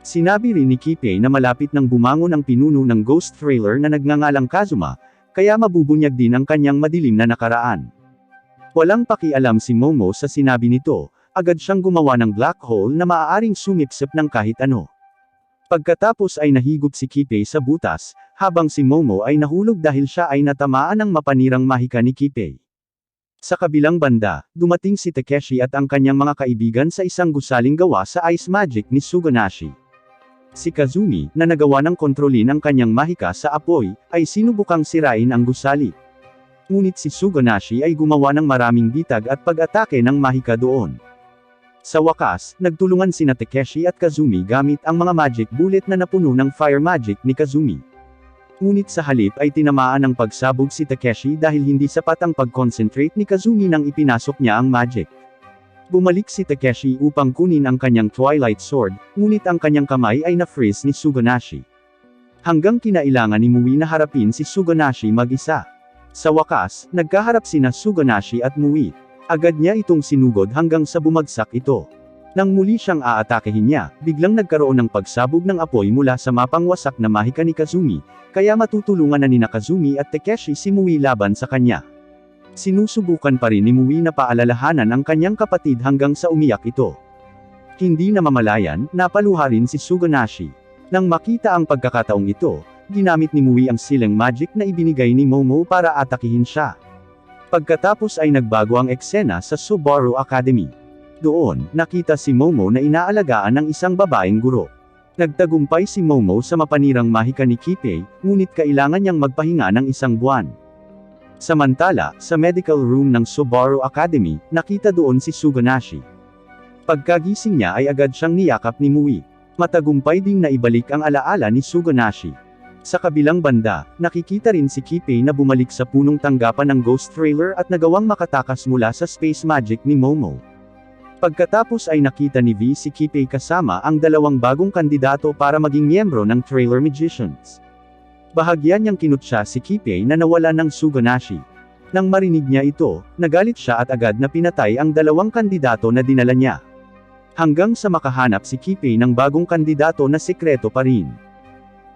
Sinabi rin ni Kippei na malapit nang bumangon ang pinuno ng ghost trailer na nagngangalang Kazuma, kaya mabubunyag din ang kanyang madilim na nakaraan. Walang pakialam si Momo sa sinabi nito, agad siyang gumawa ng black hole na maaaring sumipsip ng kahit ano. Pagkatapos ay nahigop si Kippei sa butas, habang si Momo ay nahulog dahil siya ay natamaan ng mapanirang mahika ni Kippei. Sa kabilang banda, dumating si Takeshi at ang kanyang mga kaibigan sa isang gusaling gawa sa ice magic ni Suganashi. Si Kazumi, na nagawa ng kontrolin ang kanyang mahika sa apoy, ay sinubukang sirain ang gusali. Ngunit si Suganashi ay gumawa ng maraming bitag at pag-atake ng mahika doon. Sa wakas, nagtulungan sina Takeshi at Kazumi gamit ang mga magic bullet na napuno ng fire magic ni Kazumi. Ngunit sa halip ay tinamaan ng pagsabog si Takeshi dahil hindi sapat ang pag-concentrate ni Kazumi nang ipinasok niya ang magic. Bumalik si Takeshi upang kunin ang kanyang Twilight Sword, ngunit ang kanyang kamay ay na-freeze ni Suganashi. Hanggang kinailangan ni Mui na harapin si Suganashi mag-isa. Sa wakas, nagkaharap sina Suganashi at Mui. Agad niya itong sinugod hanggang sa bumagsak ito. Nang muli siyang aatakehin niya, biglang nagkaroon ng pagsabog ng apoy mula sa mapangwasak na mahika ni Kazumi, kaya matutulungan na ni Kazumi at Takeshi si Mui laban sa kanya. Sinusubukan pa rin ni Mui na paalalahanan ang kanyang kapatid hanggang sa umiyak ito. Hindi namamalayan, napaluha rin si Suganashi. Nang makita ang pagkakataong ito, ginamit ni Mui ang silang magic na ibinigay ni Momo para atakihin siya. Pagkatapos ay nagbago ang eksena sa Subaru Academy. Doon, nakita si Momo na inaalagaan ng isang babaeng guro. Nagtagumpay si Momo sa mapanirang mahika ni Kipei, ngunit kailangan niyang magpahinga ng isang buwan. Samantala, sa medical room ng Subaru Academy, nakita doon si Suganashi. Pagkagising niya ay agad siyang niyakap ni Mui. Matagumpay ding naibalik ang alaala ni Suganashi. Sa kabilang banda, nakikita rin si Kipei na bumalik sa punong tanggapan ng Ghost Trailer at nagawang makatakas mula sa space magic ni Momo. Pagkatapos ay nakita ni V si Kipei kasama ang dalawang bagong kandidato para maging miyembro ng Trailer Magicians. Bahagyan niyang kinutya si Kipei na nawala ng Suganashi. Nang marinig niya ito, nagalit siya at agad na pinatay ang dalawang kandidato na dinala niya. Hanggang sa makahanap si Kipei ng bagong kandidato na sekreto pa rin.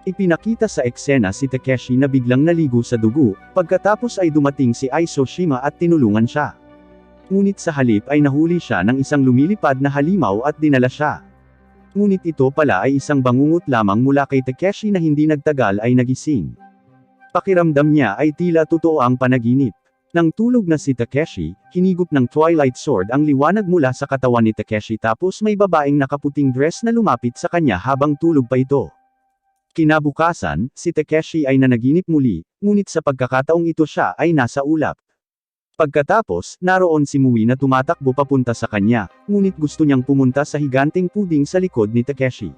Ipinakita sa eksena si Takeshi na biglang naligo sa dugo, pagkatapos ay dumating si Aisoshima at tinulungan siya. Ngunit sa halip ay nahuli siya ng isang lumilipad na halimaw at dinala siya. Ngunit ito pala ay isang bangungot lamang mula kay Takeshi na hindi nagtagal ay nagising. Pakiramdam niya ay tila totoo ang panaginip. Nang tulog na si Takeshi, hinigop ng Twilight Sword ang liwanag mula sa katawan ni Takeshi tapos may babaeng nakaputing dress na lumapit sa kanya habang tulog pa ito. Kinabukasan, si Takeshi ay nanaginip muli, ngunit sa pagkakataong ito siya ay nasa ulap. Pagkatapos, naroon si Mui na tumatakbo papunta sa kanya, ngunit gusto niyang pumunta sa higanteng puding sa likod ni Takeshi.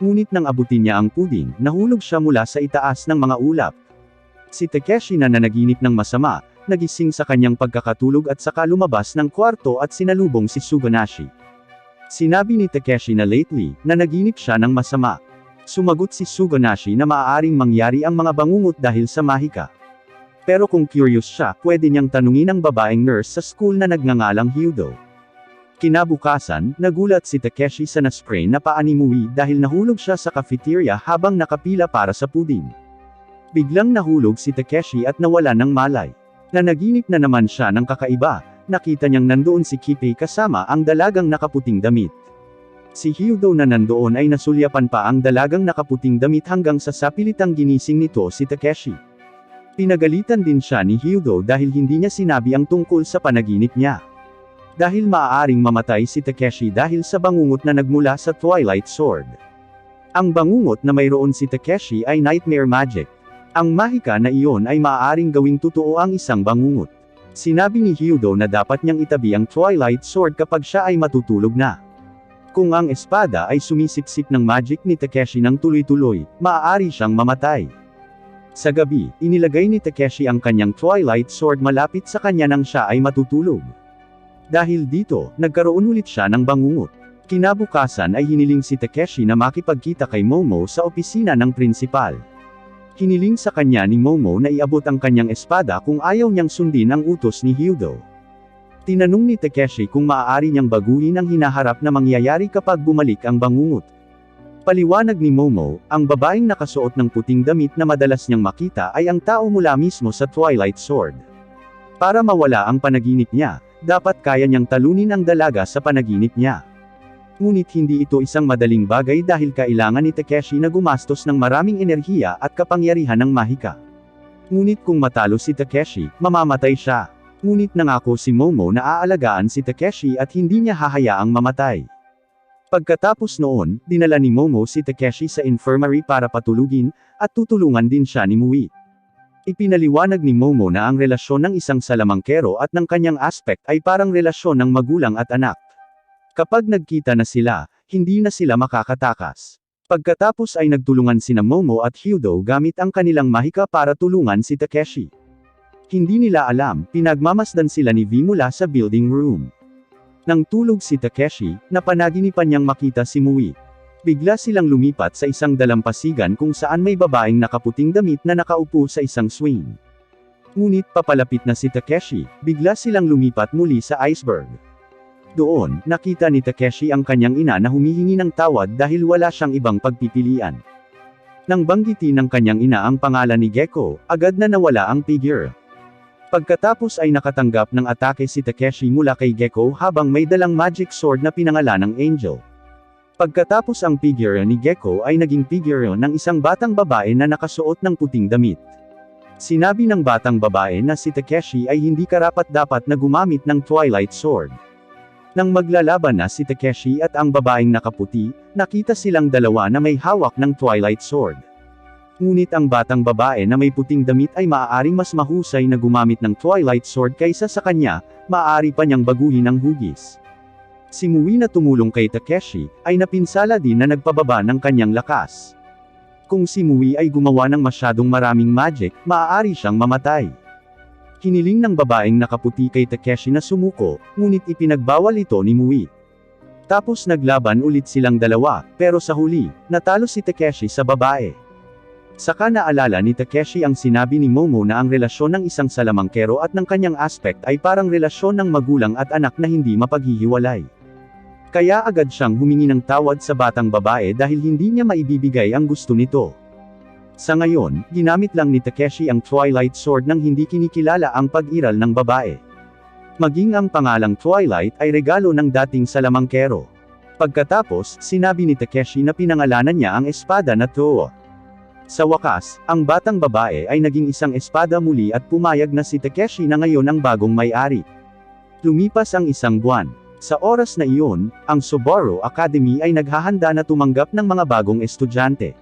Ngunit nang abutin niya ang puding, nahulog siya mula sa itaas ng mga ulap. Si Takeshi na nanaginip ng masama, nagising sa kanyang pagkakatulog at saka lumabas ng kwarto at sinalubong si Suganashi. Sinabi ni Takeshi na lately, na naginip siya ng masama. Sumagot si Suganashi na maaaring mangyari ang mga bangungot dahil sa mahika. Pero kung curious siya, pwede niyang tanungin ang babaeng nurse sa school na nagngangalang Hyudo. Kinabukasan, nagulat si Takeshi sa na-spray na paa ni Mui dahil nahulog siya sa cafeteria habang nakapila para sa puding. Biglang nahulog si Takeshi at nawala ng malay. Nanaginip na naman siya ng kakaiba, nakita niyang nandoon si Kipei kasama ang dalagang nakaputing damit. Si Hyudo na nandoon ay nasulyapan pa ang dalagang nakaputing damit hanggang sa sapilitang ginising nito si Takeshi. Pinagalitan din siya ni Hyudo dahil hindi niya sinabi ang tungkol sa panaginip niya. Dahil maaaring mamatay si Takeshi dahil sa bangungot na nagmula sa Twilight Sword. Ang bangungot na mayroon si Takeshi ay nightmare magic. Ang mahika na iyon ay maaaring gawing totoo ang isang bangungot. Sinabi ni Hyudo na dapat niyang itabi ang Twilight Sword kapag siya ay matutulog na. Kung ang espada ay sumisiksik ng magic ni Takeshi ng tuloy-tuloy, maaari siyang mamatay. Sa gabi, inilagay ni Takeshi ang kanyang Twilight Sword malapit sa kanya nang siya ay matutulog. Dahil dito, nagkaroon ulit siya ng bangungot. Kinabukasan ay hiniling si Takeshi na makipagkita kay Momo sa opisina ng prinsipal. Hiniling sa kanya ni Momo na iabot ang kanyang espada kung ayaw niyang sundin ang utos ni Hyudo. Tinanong ni Takeshi kung maaari niyang baguhin ang hinaharap na mangyayari kapag bumalik ang bangungot. Paliwanag ni Momo, ang babaeng nakasuot ng puting damit na madalas niyang makita ay ang tao mula mismo sa Twilight Sword. Para mawala ang panaginip niya, dapat kaya niyang talunin ang dalaga sa panaginip niya. Ngunit hindi ito isang madaling bagay dahil kailangan ni Takeshi na gumastos ng maraming enerhiya at kapangyarihan ng mahika. Ngunit kung matalo si Takeshi, mamamatay siya. Ngunit nangako si Momo na aalagaan si Takeshi at hindi niya hahayaang mamatay. Pagkatapos noon, dinala ni Momo si Takeshi sa infirmary para patulugin, at tutulungan din siya ni Mui. Ipinaliwanag ni Momo na ang relasyon ng isang salamangkero at ng kanyang aspect ay parang relasyon ng magulang at anak. Kapag nagkita na sila, hindi na sila makakatakas. Pagkatapos ay nagtulungan sina Momo at Hyudo gamit ang kanilang mahika para tulungan si Takeshi. Hindi nila alam, pinagmamasdan sila ni V mula sa building room. Nang tulog si Takeshi, napanaginipan niyang makita si Mui. Bigla silang lumipat sa isang dalampasigan kung saan may babaeng nakaputing damit na nakaupo sa isang swing. Ngunit papalapit na si Takeshi, bigla silang lumipat muli sa iceberg. Doon, nakita ni Takeshi ang kanyang ina na humihingi ng tawad dahil wala siyang ibang pagpipilian. Nang banggitin ng kanyang ina ang pangalan ni Gekko, agad na nawala ang figure. Pagkatapos ay nakatanggap ng atake si Takeshi mula kay Gekko habang may dalang magic sword na pinangalan ng Angel. Pagkatapos ang figure ni Gekko ay naging figure ng isang batang babae na nakasuot ng puting damit. Sinabi ng batang babae na si Takeshi ay hindi karapat-dapat na gumamit ng Twilight Sword. Nang maglalaban na si Takeshi at ang babaeng nakaputi, nakita silang dalawa na may hawak ng Twilight Sword. Ngunit ang batang babae na may puting damit ay maaaring mas mahusay na gumamit ng Twilight Sword kaysa sa kanya, maaari pa niyang baguhin ang hugis. Si Mui na tumulong kay Takeshi, ay napinsala din na nagpababa ng kanyang lakas. Kung si Mui ay gumawa ng masyadong maraming magic, maaari siyang mamatay. Hiniling ng babaeng nakaputi kay Takeshi na sumuko, ngunit ipinagbawal ito ni Mui. Tapos naglaban ulit silang dalawa, pero sa huli, natalo si Takeshi sa babae. Saka naalala ni Takeshi ang sinabi ni Momo na ang relasyon ng isang salamangkero at ng kanyang aspect ay parang relasyon ng magulang at anak na hindi mapaghihiwalay. Kaya agad siyang humingi ng tawad sa batang babae dahil hindi niya maibibigay ang gusto nito. Sa ngayon, ginamit lang ni Takeshi ang Twilight Sword nang hindi kinikilala ang pag-iral ng babae. Maging ang pangalang Twilight ay regalo ng dating salamangkero. Pagkatapos, sinabi ni Takeshi na pinangalanan niya ang espada na Toho. Sa wakas, ang batang babae ay naging isang espada muli at pumayag na si Takeshi na ngayon ang bagong may-ari. Lumipas ang isang buwan. Sa oras na iyon, ang Subaru Academy ay naghahanda na tumanggap ng mga bagong estudyante.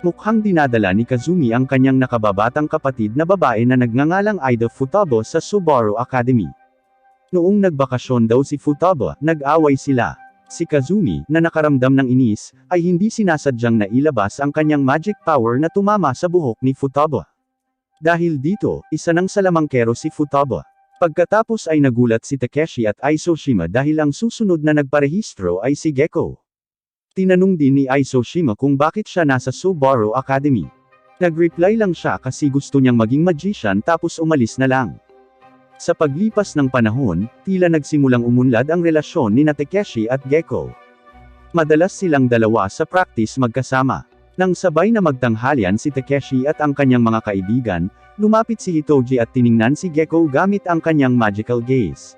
Mukhang dinadala ni Kazumi ang kanyang nakababatang kapatid na babae na nagngangalang Ida Futaba sa Subaru Academy. Noong nagbakasyon daw si Futaba, nag-away sila. Si Kazumi, na nakaramdam ng inis, ay hindi sinasadyang nailabas ang kanyang magic power na tumama sa buhok ni Futaba. Dahil dito, isa ng salamangkero si Futaba. Pagkatapos ay nagulat si Takeshi at Aisoshima dahil ang susunod na nagparehistro ay si Gekko. Tinanong din ni Aisoshima kung bakit siya nasa Subaru Academy. Nag-reply lang siya kasi gusto niyang maging magician tapos umalis na lang. Sa paglipas ng panahon, tila nagsimulang umunlad ang relasyon ni Takeshi at Gekko. Madalas silang dalawa sa practice magkasama. Nang sabay na magtanghalian si Takeshi at ang kanyang mga kaibigan, lumapit si Hitoji at tiningnan si Gekko gamit ang kanyang magical gaze.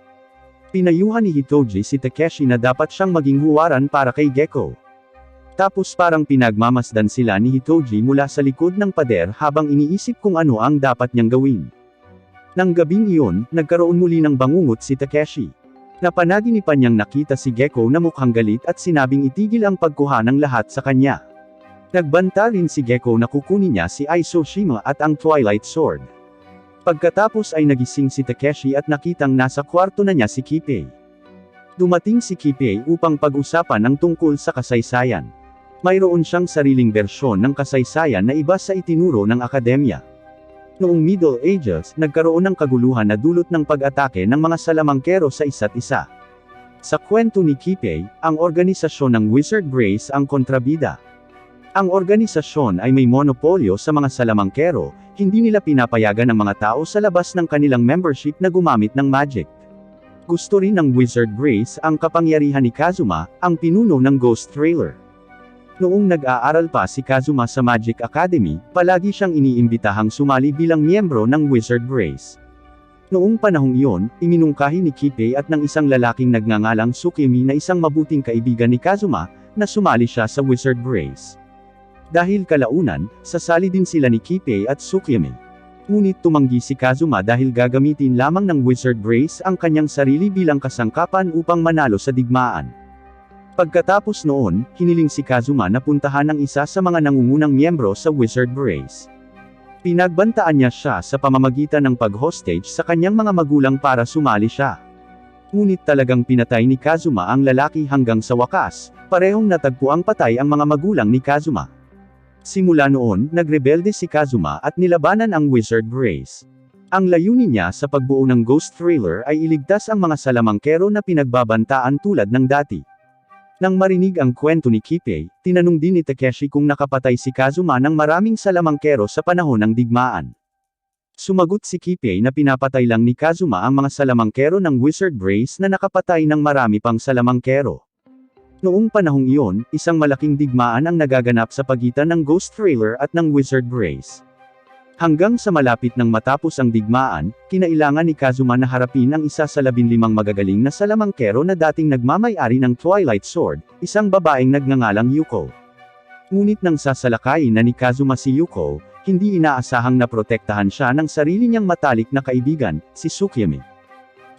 Pinayuhan ni Hitoji si Takeshi na dapat siyang maging huwaran para kay Gekko. Tapos parang pinagmamasdan sila ni Hitoji mula sa likod ng pader habang iniisip kung ano ang dapat niyang gawin. Nang gabing iyon, nagkaroon muli ng bangungot si Takeshi. Napanaginipan niyang nakita si Gekko na mukhang galit at sinabing itigil ang pagkuha ng lahat sa kanya. Nagbanta rin si Gekko na kukunin niya si Aisoshima at ang Twilight Sword. Pagkatapos ay nagising si Takeshi at nakitang nasa kwarto na niya si Kippei. Dumating si Kippei upang pag-usapan ang tungkol sa kasaysayan. Mayroon siyang sariling bersyon ng kasaysayan na iba sa itinuro ng akademya. Noong Middle Ages, nagkaroon ng kaguluhan na dulot ng pag-atake ng mga salamangkero sa isa't isa. Sa kwento ni Kippei, ang organisasyon ng Wizard Grace ang kontrabida. Ang organisasyon ay may monopolyo sa mga salamangkero, hindi nila pinapayagan ang mga tao sa labas ng kanilang membership na gumamit ng magic. Gusto rin ng Wizard Grace ang kapangyarihan ni Kazuma, ang pinuno ng Ghost Trailer. Noong nag-aaral pa si Kazuma sa Magic Academy, palagi siyang iniimbitahang sumali bilang miyembro ng Wizard Grace. Noong panahong iyon, iminungkahi ni Kippei at ng isang lalaking nagngangalang Tsukimi na isang mabuting kaibigan ni Kazuma, na sumali siya sa Wizard Grace. Dahil kalaunan, sasali din sila ni Kippei at Tsukimi. Ngunit tumanggi si Kazuma dahil gagamitin lamang ng Wizard Grace ang kanyang sarili bilang kasangkapan upang manalo sa digmaan. Pagkatapos noon, hiniling si Kazuma na puntahan ang isa sa mga nangungunang miyembro sa Wizard Grace. Pinagbantaan niya siya sa pamamagitan ng pag-hostage sa kanyang mga magulang para sumali siya. Ngunit talagang pinatay ni Kazuma ang lalaki hanggang sa wakas, parehong natagpuang patay ang mga magulang ni Kazuma. Simula noon, nagrebelde si Kazuma at nilabanan ang wizard race. Ang layunin niya sa pagbuo ng ghost thriller ay iligtas ang mga salamangkero na pinagbabantaan tulad ng dati. Nang marinig ang kwento ni Kippei, tinanong din ni Takeshi kung nakapatay si Kazuma ng maraming salamangkero sa panahon ng digmaan. Sumagot si Kippei na pinapatay lang ni Kazuma ang mga salamangkero ng wizard race na nakapatay ng marami pang salamangkero. Noong panahong iyon, isang malaking digmaan ang nagaganap sa pagitan ng ghost thriller at ng wizard race. Hanggang sa malapit nang matapos ang digmaan, kinailangan ni Kazuma na harapin ang isa sa 15 magagaling na salamangkero na dating nagmamay-ari ng Twilight Sword, isang babaeng nagngangalang Yuko. Ngunit nang sasalakayin na ni Kazuma si Yuko, hindi inaasahang naprotektahan siya ng sarili niyang matalik na kaibigan, si Tsukimi.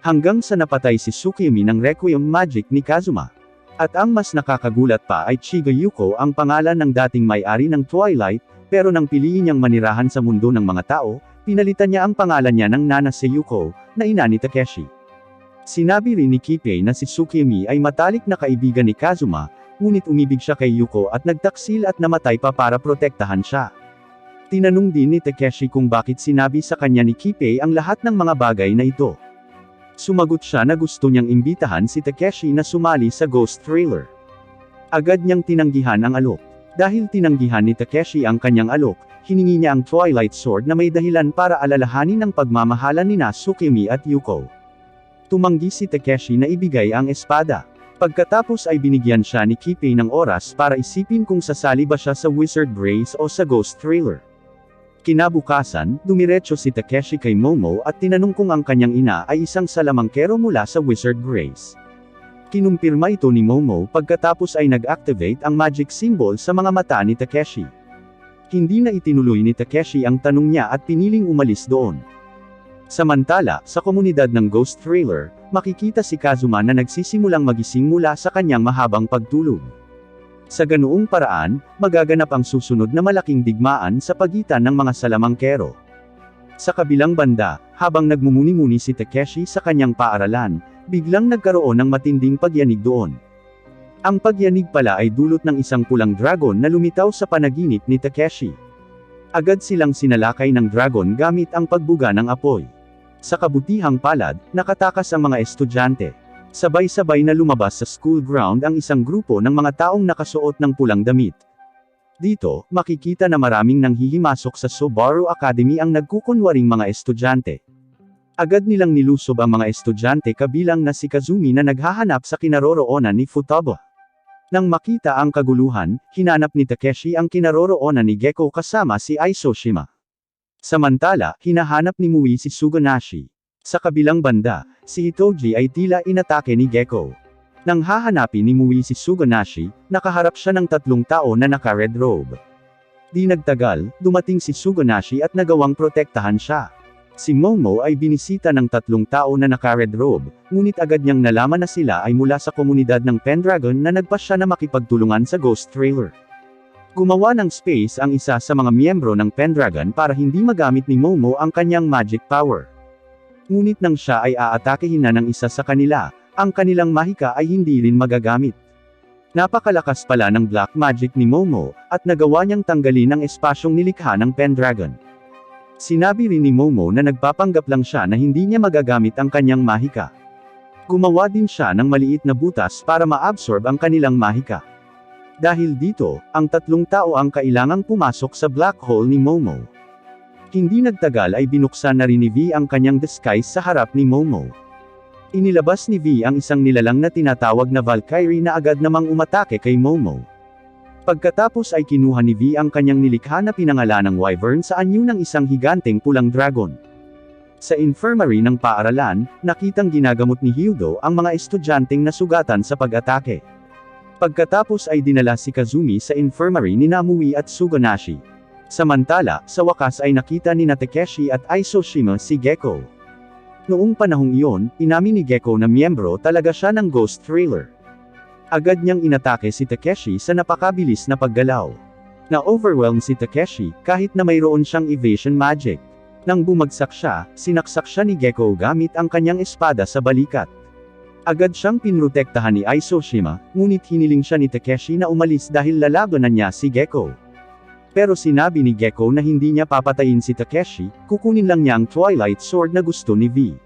Hanggang sa napatay si Tsukimi ng Requiem Magic ni Kazuma. At ang mas nakakagulat pa ay Chiga Yuko ang pangalan ng dating may-ari ng Twilight, pero nang piliin niyang manirahan sa mundo ng mga tao, pinalitan niya ang pangalan niya ng Nanase Yuko, na ina ni Takeshi. Sinabi rin ni Kippei na si Tsukimi ay matalik na kaibigan ni Kazuma, ngunit umibig siya kay Yuko at nagtaksil at namatay pa para protektahan siya. Tinanong din ni Takeshi kung bakit sinabi sa kanya ni Kippei ang lahat ng mga bagay na ito. Sumagot siya na gusto niyang imbitahan si Takeshi na sumali sa ghost thriller. Agad niyang tinanggihan ang alok. Dahil tinanggihan ni Takeshi ang kanyang alok, hiningi niya ang Twilight Sword na may dahilan para alalahanin ang pagmamahalan ni Tsukimi at Yuko. Tumanggi si Takeshi na ibigay ang espada. Pagkatapos ay binigyan siya ni Kippei ng oras para isipin kung sasali ba siya sa wizard race o sa ghost thriller. Kinabukasan, dumiretso si Takeshi kay Momo at tinanong kung ang kanyang ina ay isang salamangkero mula sa wizard race. Kinumpirma ito ni Momo pagkatapos ay nag-activate ang magic symbol sa mga mata ni Takeshi. Hindi na itinuloy ni Takeshi ang tanong niya at piniling umalis doon. Samantala, sa komunidad ng ghost thriller, makikita si Kazuma na nagsisimulang magising mula sa kanyang mahabang pagtulog. Sa ganoong paraan, magaganap ang susunod na malaking digmaan sa pagitan ng mga salamangkero. Sa kabilang banda, habang nagmumuni-muni si Takeshi sa kanyang paaralan, biglang nagkaroon ng matinding pagyanig doon. Ang pagyanig pala ay dulot ng isang pulang dragon na lumitaw sa panaginip ni Takeshi. Agad silang sinalakay ng dragon gamit ang pagbuga ng apoy. Sa kabutihang palad, nakatakas ang mga estudyante. Sabay-sabay na lumabas sa school ground ang isang grupo ng mga taong nakasuot ng pulang damit. Dito, makikita na maraming nanghihimasok sa Subaru Academy ang nagkukunwaring mga estudyante. Agad nilang nilusob ang mga estudyante kabilang na si Kazumi na naghahanap sa kinaroroonan ni Futaba. Nang makita ang kaguluhan, hinanap ni Takeshi ang kinaroroonan ni Gekko kasama si Aisoshima. Samantala, hinahanap ni Mui si Suganashi. Sa kabilang banda, si Hitoji ay tila inatake ni Gekko. Nang hahanapin ni Mui si Suganashi, nakaharap siya ng 3 tao na naka-red robe. Di nagtagal, dumating si Suganashi at nagawang protektahan siya. Si Momo ay binisita ng 3 tao na naka-red robe, ngunit agad niyang nalaman na sila ay mula sa komunidad ng Pendragon na nagpasya na makipagtulungan sa ghost thriller. Gumawa ng space ang isa sa mga miyembro ng Pendragon para hindi magamit ni Momo ang kanyang magic power. Ngunit nang siya ay aatakehin na ng isa sa kanila, ang kanilang mahika ay hindi rin magagamit. Napakalakas pala ng black magic ni Momo, at nagawa niyang tanggalin ang espasyong nilikha ng Pendragon. Sinabi rin ni Momo na nagpapanggap lang siya na hindi niya magagamit ang kanyang mahika. Gumawa din siya ng maliit na butas para ma-absorb ang kanilang mahika. Dahil dito, ang 3 tao ang kailangang pumasok sa black hole ni Momo. Hindi nagtagal ay binuksan na rin ni V ang kanyang disguise sa harap ni Momo. Inilabas ni V ang isang nilalang na tinatawag na Valkyrie na agad namang umatake kay Momo. Pagkatapos ay kinuha ni V ang kanyang nilikha na pinangalanang Wyvern sa anyo ng isang higanteng pulang dragon. Sa infirmary ng paaralan, nakitang ginagamot ni Hyudo ang mga estudyanteng nasugatan sa pag-atake. Pagkatapos ay dinala si Kazumi sa infirmary ni Namui at Suganashi. Samantala, sa wakas ay nakita ni Takeshi at Aisoshima si Gekko. Noong panahong iyon, inamin ni Gekko na miyembro talaga siya ng ghost thriller. Agad niyang inatake si Takeshi sa napakabilis na paggalaw. Na-overwhelm si Takeshi, kahit na mayroon siyang evasion magic. Nang bumagsak siya, sinaksak siya ni Gekko gamit ang kanyang espada sa balikat. Agad siyang pinrotektahan ni Aisoshima, ngunit hiniling siya ni Takeshi na umalis dahil lalabanan niya si Gekko. Pero sinabi ni Gekko na hindi niya papatayin si Takeshi, kukunin lang niya ang Twilight Sword na gusto ni V.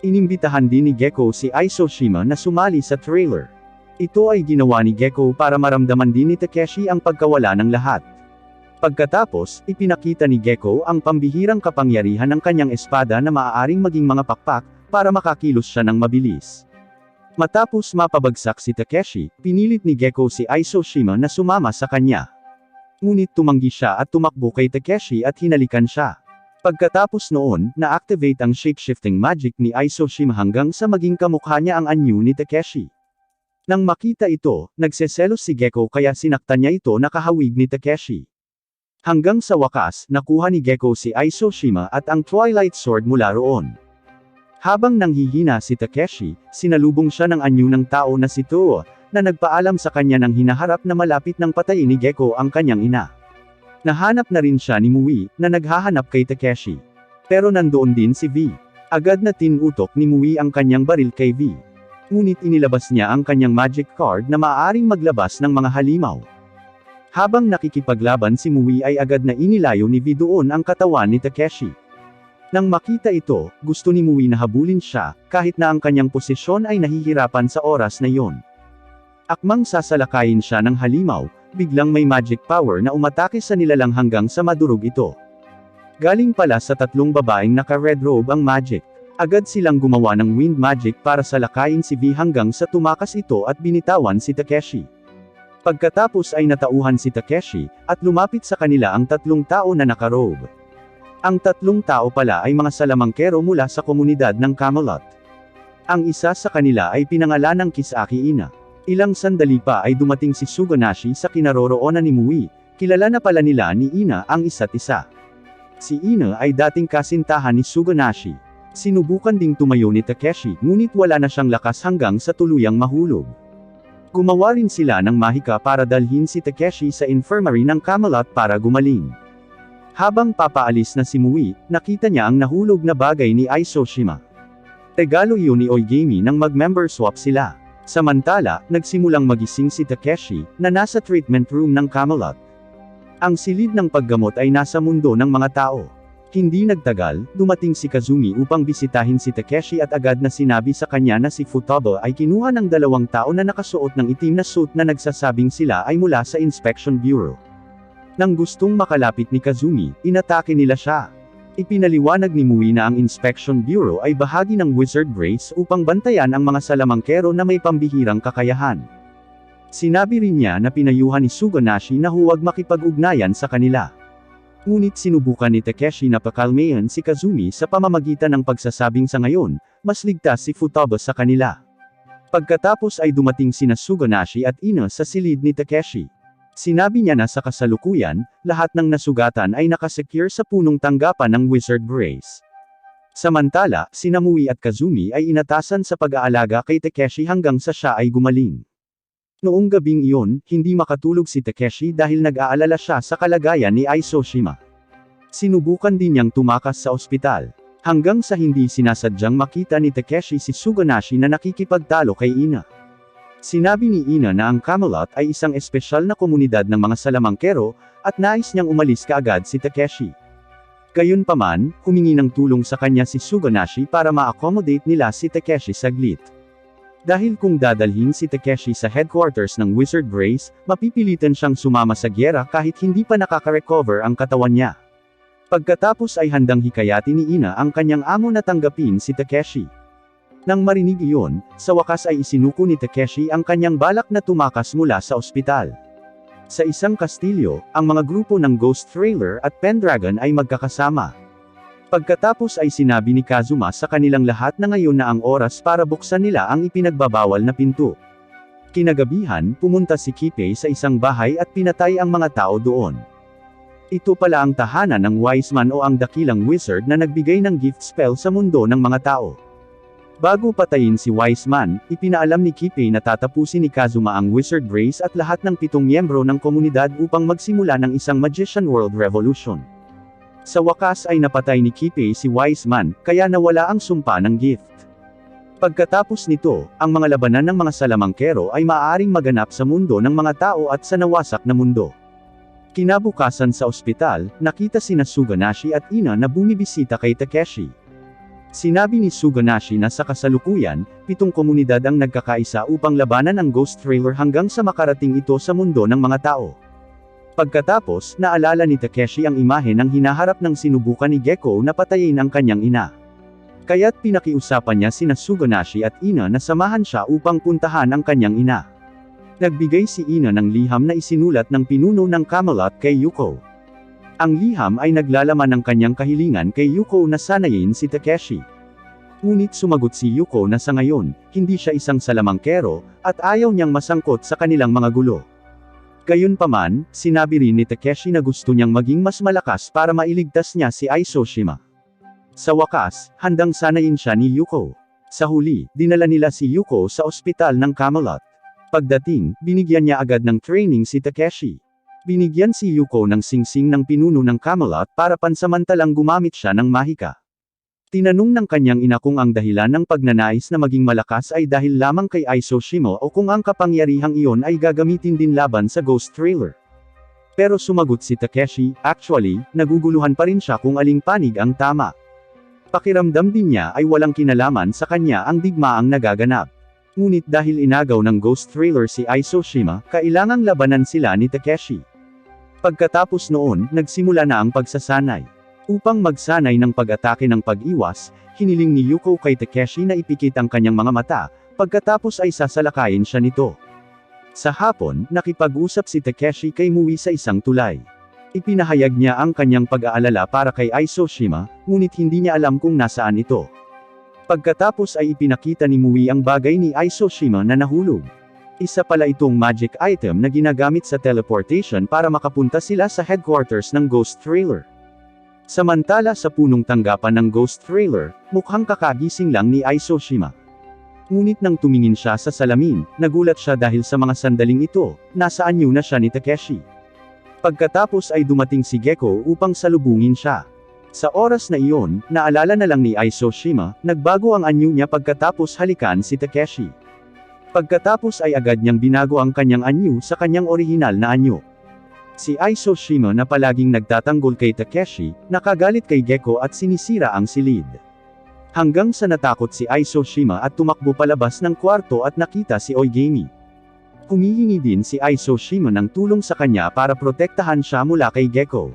Inimbitahan din ni Gekko si Aisoshima na sumali sa trailer. Ito ay ginawa ni Gekko para maramdaman din ni Takeshi ang pagkawala ng lahat. Pagkatapos, ipinakita ni Gekko ang pambihirang kapangyarihan ng kanyang espada na maaaring maging mga pakpak, para makakilos siya ng mabilis. Matapos mapabagsak si Takeshi, pinilit ni Gekko si Aisoshima na sumama sa kanya. Ngunit tumanggi siya at tumakbo kay Takeshi at hinalikan siya. Pagkatapos noon, na-activate ang shape-shifting magic ni Aisoshima hanggang sa maging kamukha niya ang anyo ni Takeshi. Nang makita ito, nagseselos si Gekko kaya sinaktan niya ito na kahawig ni Takeshi. Hanggang sa wakas, nakuha ni Gekko si Aisoshima at ang Twilight Sword mula roon. Habang nanghihina si Takeshi, sinalubong siya ng anyo ng tao na si Toho, na nagpaalam sa kanya ng hinaharap na malapit ng patayin ni Gekko ang kanyang ina. Nahanap na rin siya ni Mui, na naghahanap kay Takeshi. Pero nandoon din si V. Agad na tinutok ni Mui ang kanyang baril kay V. Ngunit inilabas niya ang kanyang magic card na maaaring maglabas ng mga halimaw. Habang nakikipaglaban si Mui ay agad na inilayo ni V doon ang katawan ni Takeshi. Nang makita ito, gusto ni Mui na habulin siya, kahit na ang kanyang posisyon ay nahihirapan sa oras na iyon. Akmang sasalakayin siya ng halimaw, biglang may magic power na umatake sa nilalang hanggang sa madurog ito. Galing pala sa tatlong babaeng naka-red robe ang magic. Agad silang gumawa ng wind magic para salakayin si V hanggang sa tumakas ito at binitawan si Takeshi. Pagkatapos ay natauhan si Takeshi, at lumapit sa kanila ang tatlong tao na naka-robe. Ang tatlong tao pala ay mga salamangkero mula sa komunidad ng Camelot. Ang isa sa kanila ay pinangalan ng Kisaki Ina. Ilang sandali pa ay dumating si Suganashi sa kinaroroonan ni Mui, kilala na pala nila ni Ina ang isa't isa. Si Ina ay dating kasintahan ni Suganashi. Sinubukan ding tumayo ni Takeshi, ngunit wala na siyang lakas hanggang sa tuluyang mahulog. Gumawa rin sila ng mahika para dalhin si Takeshi sa infirmary ng Camelot para gumaling. Habang papaalis na si Mui, nakita niya ang nahulog na bagay ni Aisoshima. Regalo iyon ni Oigami nang mag-member swap sila. Samantala, nagsimulang magising si Takeshi, na nasa treatment room ng Camelot. Ang silid ng paggamot ay nasa mundo ng mga tao. Hindi nagtagal, dumating si Kazumi upang bisitahin si Takeshi at agad na sinabi sa kanya na si Futaba ay kinuha ng dalawang tao na nakasuot ng itim na suit na nagsasabing sila ay mula sa Inspection Bureau. Nang gustong makalapit ni Kazumi, inatake nila siya. Ipinaliwanag ni Mui na ang Inspection Bureau ay bahagi ng Wizard Race upang bantayan ang mga salamangkero na may pambihirang kakayahan. Sinabi rin niya na pinayuhan ni Suganashi na huwag makipag-ugnayan sa kanila. Ngunit sinubukan ni Takeshi na pakalmayan si Kazumi sa pamamagitan ng pagsasabing sa ngayon, mas ligtas si Futaba sa kanila. Pagkatapos ay dumating sina Suganashi at Ina sa silid ni Takeshi. Sinabi niya na sa kasalukuyan, lahat ng nasugatan ay nakasecure sa punong tanggapan ng Wizard Race. Samantala, sina Mui at Kazumi ay inatasan sa pag-aalaga kay Takeshi hanggang sa siya ay gumaling. Noong gabing iyon, hindi makatulog si Takeshi dahil nag-aalala siya sa kalagayan ni Aisoshima. Sinubukan din niyang tumakas sa ospital. Hanggang sa hindi sinasadyang makita ni Takeshi si Suganashi na nakikipagtalo kay Ina. Sinabi ni Ina na ang Camelot ay isang espesyal na komunidad ng mga salamangkero, at nais niyang umalis kaagad si Takeshi. Gayunpaman, humingi ng tulong sa kanya si Suganashi para ma-accommodate nila si Takeshi saglit. Dahil kung dadalhin si Takeshi sa headquarters ng Wizard Race, mapipilitan siyang sumama sa gyera kahit hindi pa nakaka-recover ang katawan niya. Pagkatapos ay handang hikayatin ni Ina ang kanyang amo na tanggapin si Takeshi. Nang marinig iyon, sa wakas ay isinuko ni Takeshi ang kanyang balak na tumakas mula sa ospital. Sa isang kastilyo, ang mga grupo ng Ghost Trailer at Pendragon ay magkakasama. Pagkatapos ay sinabi ni Kazuma sa kanilang lahat na ngayon na ang oras para buksan nila ang ipinagbabawal na pinto. Kinagabihan, pumunta si Kipei sa isang bahay at pinatay ang mga tao doon. Ito pala ang tahanan ng Wise Man o ang dakilang wizard na nagbigay ng gift spell sa mundo ng mga tao. Bago patayin si Wise Man, ipinaalam ni Kipei na tatapusin ni Kazuma ang Wizard Race at lahat ng 7 miyembro ng komunidad upang magsimula ng isang Magician World Revolution. Sa wakas ay napatay ni Kipei si Wise Man, kaya nawala ang sumpa ng gift. Pagkatapos nito, ang mga labanan ng mga salamangkero ay maaaring maganap sa mundo ng mga tao at sa nawasak na mundo. Kinabukasan sa ospital, nakita sina Suganashi at Ina na bumibisita kay Takeshi. Sinabi ni Suganashi na sa kasalukuyan, 7 komunidad ang nagkakaisa upang labanan ang Ghost Trailer hanggang sa makarating ito sa mundo ng mga tao. Pagkatapos, naalala ni Takeshi ang imahe ng hinaharap ng sinubukan ni Gekko na patayin ang kanyang ina. Kaya't pinakiusapan niya sina Suganashi at Ina na samahan siya upang puntahan ang kanyang ina. Nagbigay si Ina ng liham na isinulat ng pinuno ng Camelot kay Yuko. Ang liham ay naglalaman ng kanyang kahilingan kay Yuko na sanayin si Takeshi. Ngunit sumagot si Yuko na sa ngayon, hindi siya isang salamangkero, at ayaw niyang masangkot sa kanilang mga gulo. Gayunpaman, sinabi rin ni Takeshi na gusto niyang maging mas malakas para mailigtas niya si Aisoshima. Sa wakas, handang sanayin siya ni Yuko. Sa huli, dinala nila si Yuko sa ospital ng Camelot. Pagdating, binigyan niya agad ng training si Takeshi. Binigyan si Yuko ng singsing ng pinuno ng Camelot para pansamantalang gumamit siya ng mahika. Tinanong ng kanyang ina kung ang dahilan ng pagnanais na maging malakas ay dahil lamang kay Aisoshima o kung ang kapangyarihang iyon ay gagamitin din laban sa Ghost Trailer. Pero sumagot si Takeshi, actually, naguguluhan pa rin siya kung aling panig ang tama. Pakiramdam din niya ay walang kinalaman sa kanya ang digmaang nagaganap. Ngunit dahil inagaw ng Ghost Trailer si Aisoshima, kailangang labanan sila ni Takeshi. Pagkatapos noon, nagsimula na ang pagsasanay. Upang magsanay ng pag-atake ng pag-iwas, hiniling ni Yuko kay Takeshi na ipikit ang kanyang mga mata, pagkatapos ay sasalakayin siya nito. Sa hapon, nakipag-usap si Takeshi kay Mui sa isang tulay. Ipinahayag niya ang kanyang pag-aalala para kay Aisoshima, ngunit hindi niya alam kung nasaan ito. Pagkatapos ay ipinakita ni Mui ang bagay ni Aisoshima na nahulog. Isa pala itong magic item na ginagamit sa teleportation para makapunta sila sa headquarters ng Ghost Trailer. Samantala sa punong tanggapan ng Ghost Trailer, mukhang kakagising lang ni Aisoshima. Ngunit nang tumingin siya sa salamin, nagulat siya dahil sa mga sandaling ito, nasa anyo na siya ni Takeshi. Pagkatapos ay dumating si Gekko upang salubungin siya. Sa oras na iyon, naalala na lang ni Aisoshima, nagbago ang anyo niya pagkatapos halikan si Takeshi. Pagkatapos ay agad niyang binago ang kanyang anyo sa kanyang orihinal na anyo. Si Aisoshima na palaging nagtatanggol kay Takeshi, nakagalit kay Gekko at sinisira ang silid. Hanggang sa natakot si Aisoshima at tumakbo palabas ng kwarto at nakita si Oigami. Humihingi din si Aisoshima ng tulong sa kanya para protektahan siya mula kay Gekko.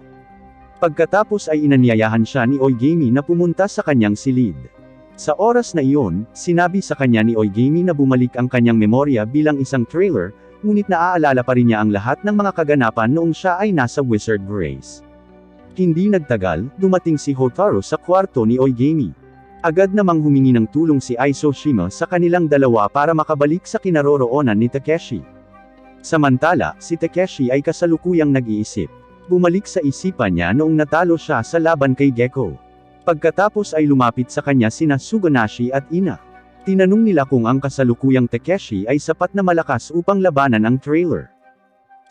Pagkatapos ay inanyayahan siya ni Oigami na pumunta sa kanyang silid. Sa oras na iyon, sinabi sa kanya ni Oigami na bumalik ang kanyang memorya bilang isang trailer, ngunit naaalala pa rin niya ang lahat ng mga kaganapan noong siya ay nasa Wizard Race. Hindi nagtagal, dumating si Hotaru sa kwarto ni Oigami. Agad namang humingi ng tulong si Aisoshima sa kanilang dalawa para makabalik sa kinaroroonan ni Takeshi. Samantala, si Takeshi ay kasalukuyang nag-iisip. Bumalik sa isipan niya noong natalo siya sa laban kay Gekko. Pagkatapos ay lumapit sa kanya sina Suganashi at Ina. Tinanong nila kung ang kasalukuyang Takeshi ay sapat na malakas upang labanan ang trailer.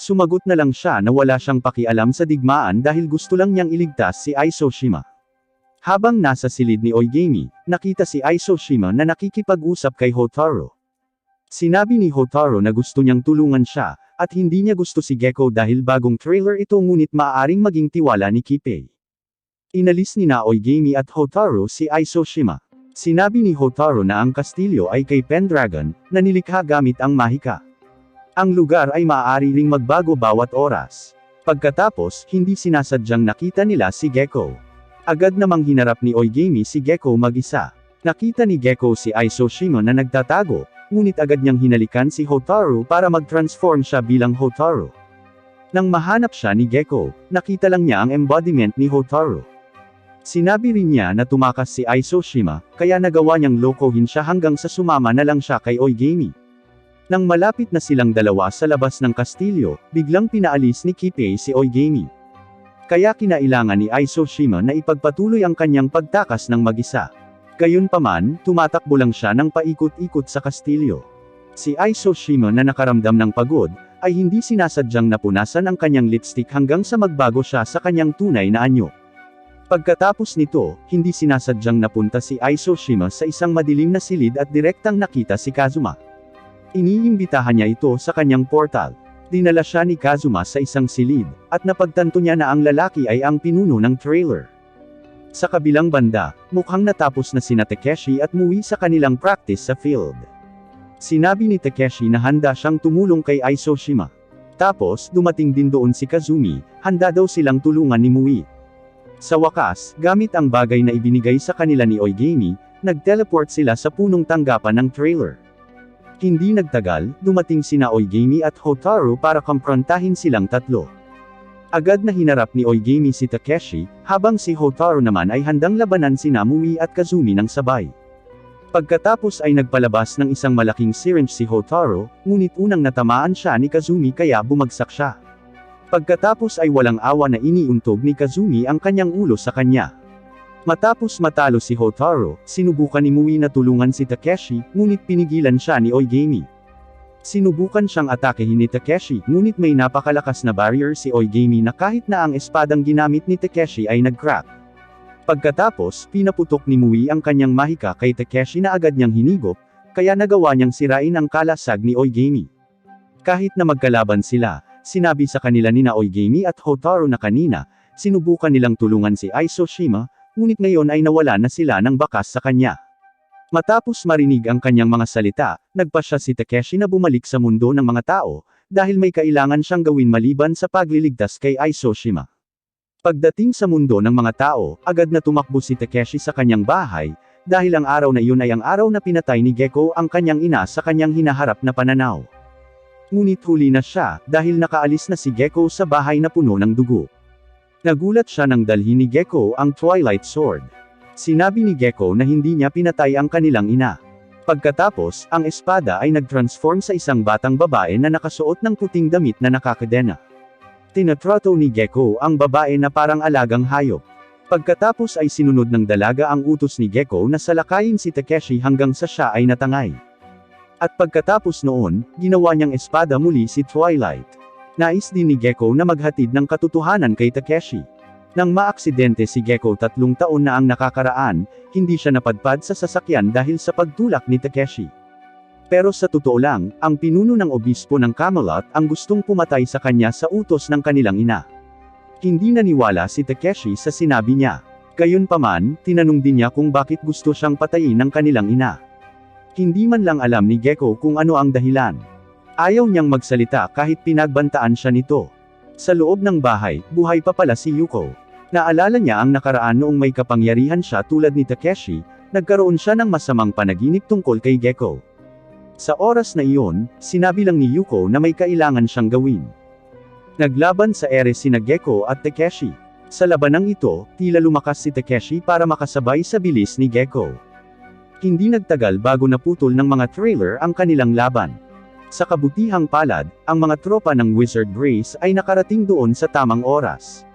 Sumagot na lang siya na wala siyang pakialam sa digmaan dahil gusto lang niyang iligtas si Aisoshima. Habang nasa silid ni Oigami, nakita si Aisoshima na nakikipag-usap kay Hotaru. Sinabi ni Hotaru na gusto niyang tulungan siya, at hindi niya gusto si Gekko dahil bagong trailer ito ngunit maaaring maging tiwala ni Kippei. Inalis ni na Oigami at Hotaru si Aisoshima. Sinabi ni Hotaru na ang kastilyo ay kay Pendragon, na nilikha gamit ang mahika. Ang lugar ay maaari ring magbago bawat oras. Pagkatapos, hindi sinasadyang nakita nila si Gekko. Agad namang hinarap ni Oigami si Gekko mag-isa. Nakita ni Gekko si Aisoshima na nagtatago, ngunit agad niyang hinalikan si Hotaru para mag-transform siya bilang Hotaru. Nang mahanap siya ni Gekko, nakita lang niya ang embodiment ni Hotaru. Sinabi rin niya na tumakas si Aisoshima, kaya nagawa niyang lokohin siya hanggang sa sumama na lang siya kay Oigami. Nang malapit na silang dalawa sa labas ng kastilyo, biglang pinaalis ni Kippei si Oigami. Kaya kinailangan ni Aisoshima na ipagpatuloy ang kanyang pagtakas ng mag-isa. Gayunpaman, tumatakbo lang siya ng paikot-ikot sa kastilyo. Si Aisoshima na nakaramdam ng pagod, ay hindi sinasadyang napunasan ang kanyang lipstick hanggang sa magbago siya sa kanyang tunay na anyo. Pagkatapos nito, hindi sinasadyang napunta si Aisoshima sa isang madilim na silid at direktang nakita si Kazuma. Iniimbitahan niya ito sa kanyang portal. Dinala siya ni Kazuma sa isang silid, at napagtanto niya na ang lalaki ay ang pinuno ng trailer. Sa kabilang banda, mukhang natapos na sina Takeshi at muwi sa kanilang practice sa field. Sinabi ni Takeshi na handa siyang tumulong kay Aisoshima. Tapos, dumating din doon si Kazumi, handa daw silang tulungan ni Mui. Sa wakas, gamit ang bagay na ibinigay sa kanila ni Oigami, nag-teleport sila sa punong tanggapan ng trailer. Hindi nagtagal, dumating sina Oigami at Hotaru para komprontahin silang tatlo. Agad na hinarap ni Oigami si Takeshi, habang si Hotaru naman ay handang labanan sina Mui at Kazumi ng sabay. Pagkatapos ay nagpalabas ng isang malaking syringe si Hotaru, ngunit unang natamaan siya ni Kazumi kaya bumagsak siya. Pagkatapos ay walang awa na iniuntog ni Kazumi ang kanyang ulo sa kanya. Matapos matalo si Hotaru, sinubukan ni Mui na tulungan si Takeshi, ngunit pinigilan siya ni Oigami. Sinubukan siyang atakehin ni Takeshi, ngunit may napakalakas na barrier si Oigami na kahit na ang espadang ginamit ni Takeshi ay nag-crack. Pagkatapos, pinaputok ni Mui ang kanyang mahika kay Takeshi na agad niyang hinigop, kaya nagawa niyang sirain ang kalasag ni Oigami. Kahit na magkalaban sila, sinabi sa kanila ni Oigami at Hotaru na kanina, sinubukan nilang tulungan si Aisoshima, ngunit ngayon ay nawala na sila ng bakas sa kanya. Matapos marinig ang kanyang mga salita, nagpasya si Takeshi na bumalik sa mundo ng mga tao, dahil may kailangan siyang gawin maliban sa pagliligtas kay Aisoshima. Pagdating sa mundo ng mga tao, agad na tumakbo si Takeshi sa kanyang bahay, dahil ang araw na iyon ay ang araw na pinatay ni Gekko ang kanyang ina sa kanyang hinaharap na pananaw. Ngunit huli na siya, dahil nakaalis na si Gekko sa bahay na puno ng dugo. Nagulat siya nang dalhin ni Gekko ang Twilight Sword. Sinabi ni Gekko na hindi niya pinatay ang kanilang ina. Pagkatapos, ang espada ay nag-transform sa isang batang babae na nakasuot ng puting damit na nakakadena. Tinatrato ni Gekko ang babae na parang alagang hayop. Pagkatapos ay sinunod ng dalaga ang utos ni Gekko na salakayin si Takeshi hanggang sa siya ay natangay. At pagkatapos noon, ginawa niyang espada muli si Twilight. Nais din ni Gekko na maghatid ng katotohanan kay Takeshi. Nang maaksidente si Gekko 3 taon na ang nakakaraan, hindi siya napadpad sa sasakyan dahil sa pagtulak ni Takeshi. Pero sa totoo lang, ang pinuno ng obispo ng Camelot ang gustong pumatay sa kanya sa utos ng kanilang ina. Hindi naniwala si Takeshi sa sinabi niya. Gayunpaman, tinanong din niya kung bakit gusto siyang patayin ng kanilang ina. Hindi man lang alam ni Gekko kung ano ang dahilan. Ayaw niyang magsalita kahit pinagbantaan siya nito. Sa loob ng bahay, buhay pa pala si Yuko. Naalala niya ang nakaraan noong may kapangyarihan siya tulad ni Takeshi, nagkaroon siya ng masamang panaginip tungkol kay Gekko. Sa oras na iyon, sinabi lang ni Yuko na may kailangan siyang gawin. Naglaban sa ere sina Gekko at Takeshi. Sa labanang ito, tila lumakas si Takeshi para makasabay sa bilis ni Gekko. Hindi nagtagal bago naputol ng mga trailer ang kanilang laban. Sa kabutihang palad, ang mga tropa ng Wizard Race ay nakarating doon sa tamang oras.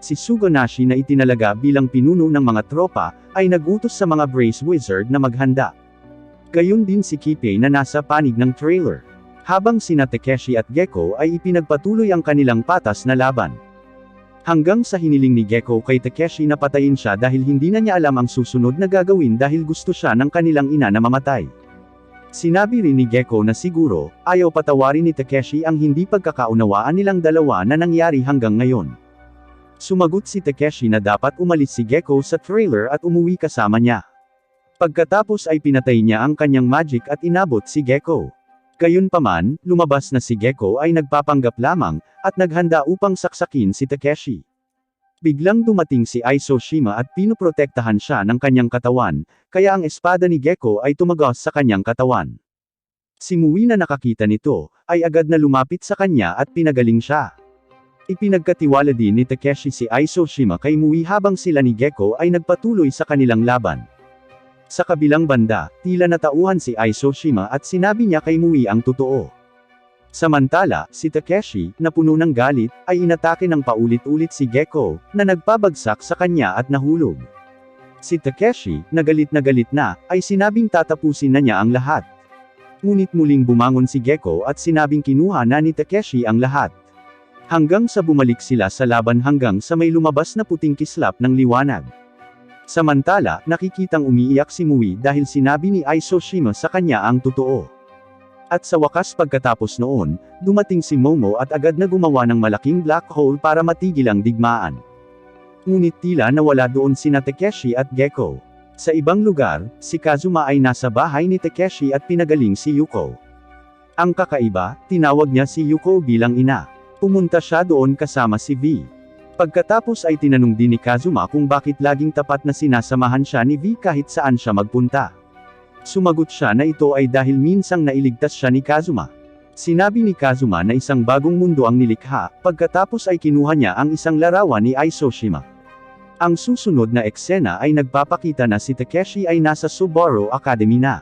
Si Suganashi na itinalaga bilang pinuno ng mga tropa, ay nagutos sa mga Brace Wizard na maghanda. Gayon din si Kippei na nasa panig ng trailer. Habang sina Takeshi at Gekko ay ipinagpatuloy ang kanilang patas na laban. Hanggang sa hiniling ni Gekko kay Takeshi na patayin siya dahil hindi na niya alam ang susunod na gagawin dahil gusto siya ng kanilang ina na mamatay. Sinabi rin ni Gekko na siguro, ayaw patawarin ni Takeshi ang hindi pagkakaunawaan nilang dalawa na nangyari hanggang ngayon. Sumagot si Takeshi na dapat umalis si Gekko sa trailer at umuwi kasama niya. Pagkatapos ay pinatay niya ang kanyang magic at inabot si Gekko. Gayunpaman, lumabas na si Gekko ay nagpapanggap lamang, at naghanda upang saksakin si Takeshi. Biglang dumating si Aisoshima at pinoprotektahan siya ng kanyang katawan, kaya ang espada ni Gekko ay tumagos sa kanyang katawan. Si Mui na nakakita nito, ay agad na lumapit sa kanya at pinagaling siya. Ipinagkatiwala din ni Takeshi si Aisoshima kay Mui habang sila ni Gekko ay nagpatuloy sa kanilang laban. Sa kabilang banda, tila natauhan si Aisoshima at sinabi niya kay Mui ang totoo. Samantala, si Takeshi, na puno ng galit, ay inatake ng paulit-ulit si Gekko, na nagpabagsak sa kanya at nahulog. Si Takeshi, na galit na, ay sinabing tatapusin na niya ang lahat. Ngunit muling bumangon si Gekko at sinabing kinuha na ni Takeshi ang lahat. Hanggang sa bumalik sila sa laban hanggang sa may lumabas na puting kislap ng liwanag. Samantala, nakikitang umiiyak si Mui dahil sinabi ni Aisoshima sa kanya ang totoo. At sa wakas pagkatapos noon, dumating si Momo at agad na gumawa ng malaking black hole para matigil ang digmaan. Ngunit tila nawala doon sina Takeshi at Gekko. Sa ibang lugar, si Kazuma ay nasa bahay ni Takeshi at pinagaling si Yuko. Ang kakaiba, tinawag niya si Yuko bilang ina. Pumunta siya doon kasama si V. Pagkatapos ay tinanong din ni Kazuma kung bakit laging tapat na sinasamahan siya ni V kahit saan siya magpunta. Sumagot siya na ito ay dahil minsang nailigtas siya ni Kazuma. Sinabi ni Kazuma na isang bagong mundo ang nilikha, pagkatapos ay kinuha niya ang isang larawan ni Aisoshima. Ang susunod na eksena ay nagpapakita na si Takeshi ay nasa Subaru Academy na.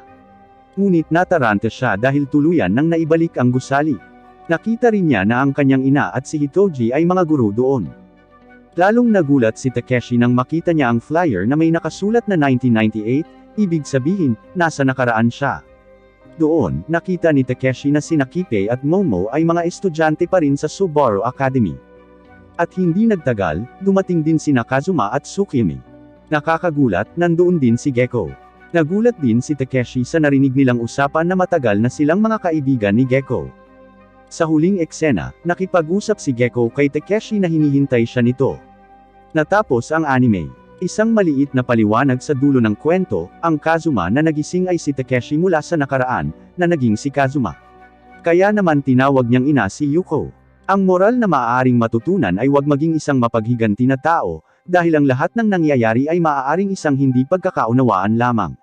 Ngunit nataranta siya dahil tuluyan nang naibalik ang gusali. Nakita rin niya na ang kanyang ina at si Hitoji ay mga guro doon. Lalong nagulat si Takeshi nang makita niya ang flyer na may nakasulat na 1998, ibig sabihin, nasa nakaraan siya. Doon, nakita ni Takeshi na sina Kipei at Momo ay mga estudyante pa rin sa Subaru Academy. At hindi nagtagal, dumating din sina Kazuma at Tsukimi. Nakakagulat, nandoon din si Gekko. Nagulat din si Takeshi sa narinig nilang usapan na matagal na silang mga kaibigan ni Gekko. Sa huling eksena, nakipag-usap si Gekko kay Takeshi na hinihintay siya nito. Natapos ang anime. Isang maliit na paliwanag sa dulo ng kwento, ang Kazuma na nagising ay si Takeshi mula sa nakaraan, na naging si Kazuma. Kaya naman tinawag niyang ina si Yuko. Ang moral na maaaring matutunan ay huwag maging isang mapaghiganti na tao, dahil ang lahat ng nangyayari ay maaaring isang hindi pagkakaunawaan lamang.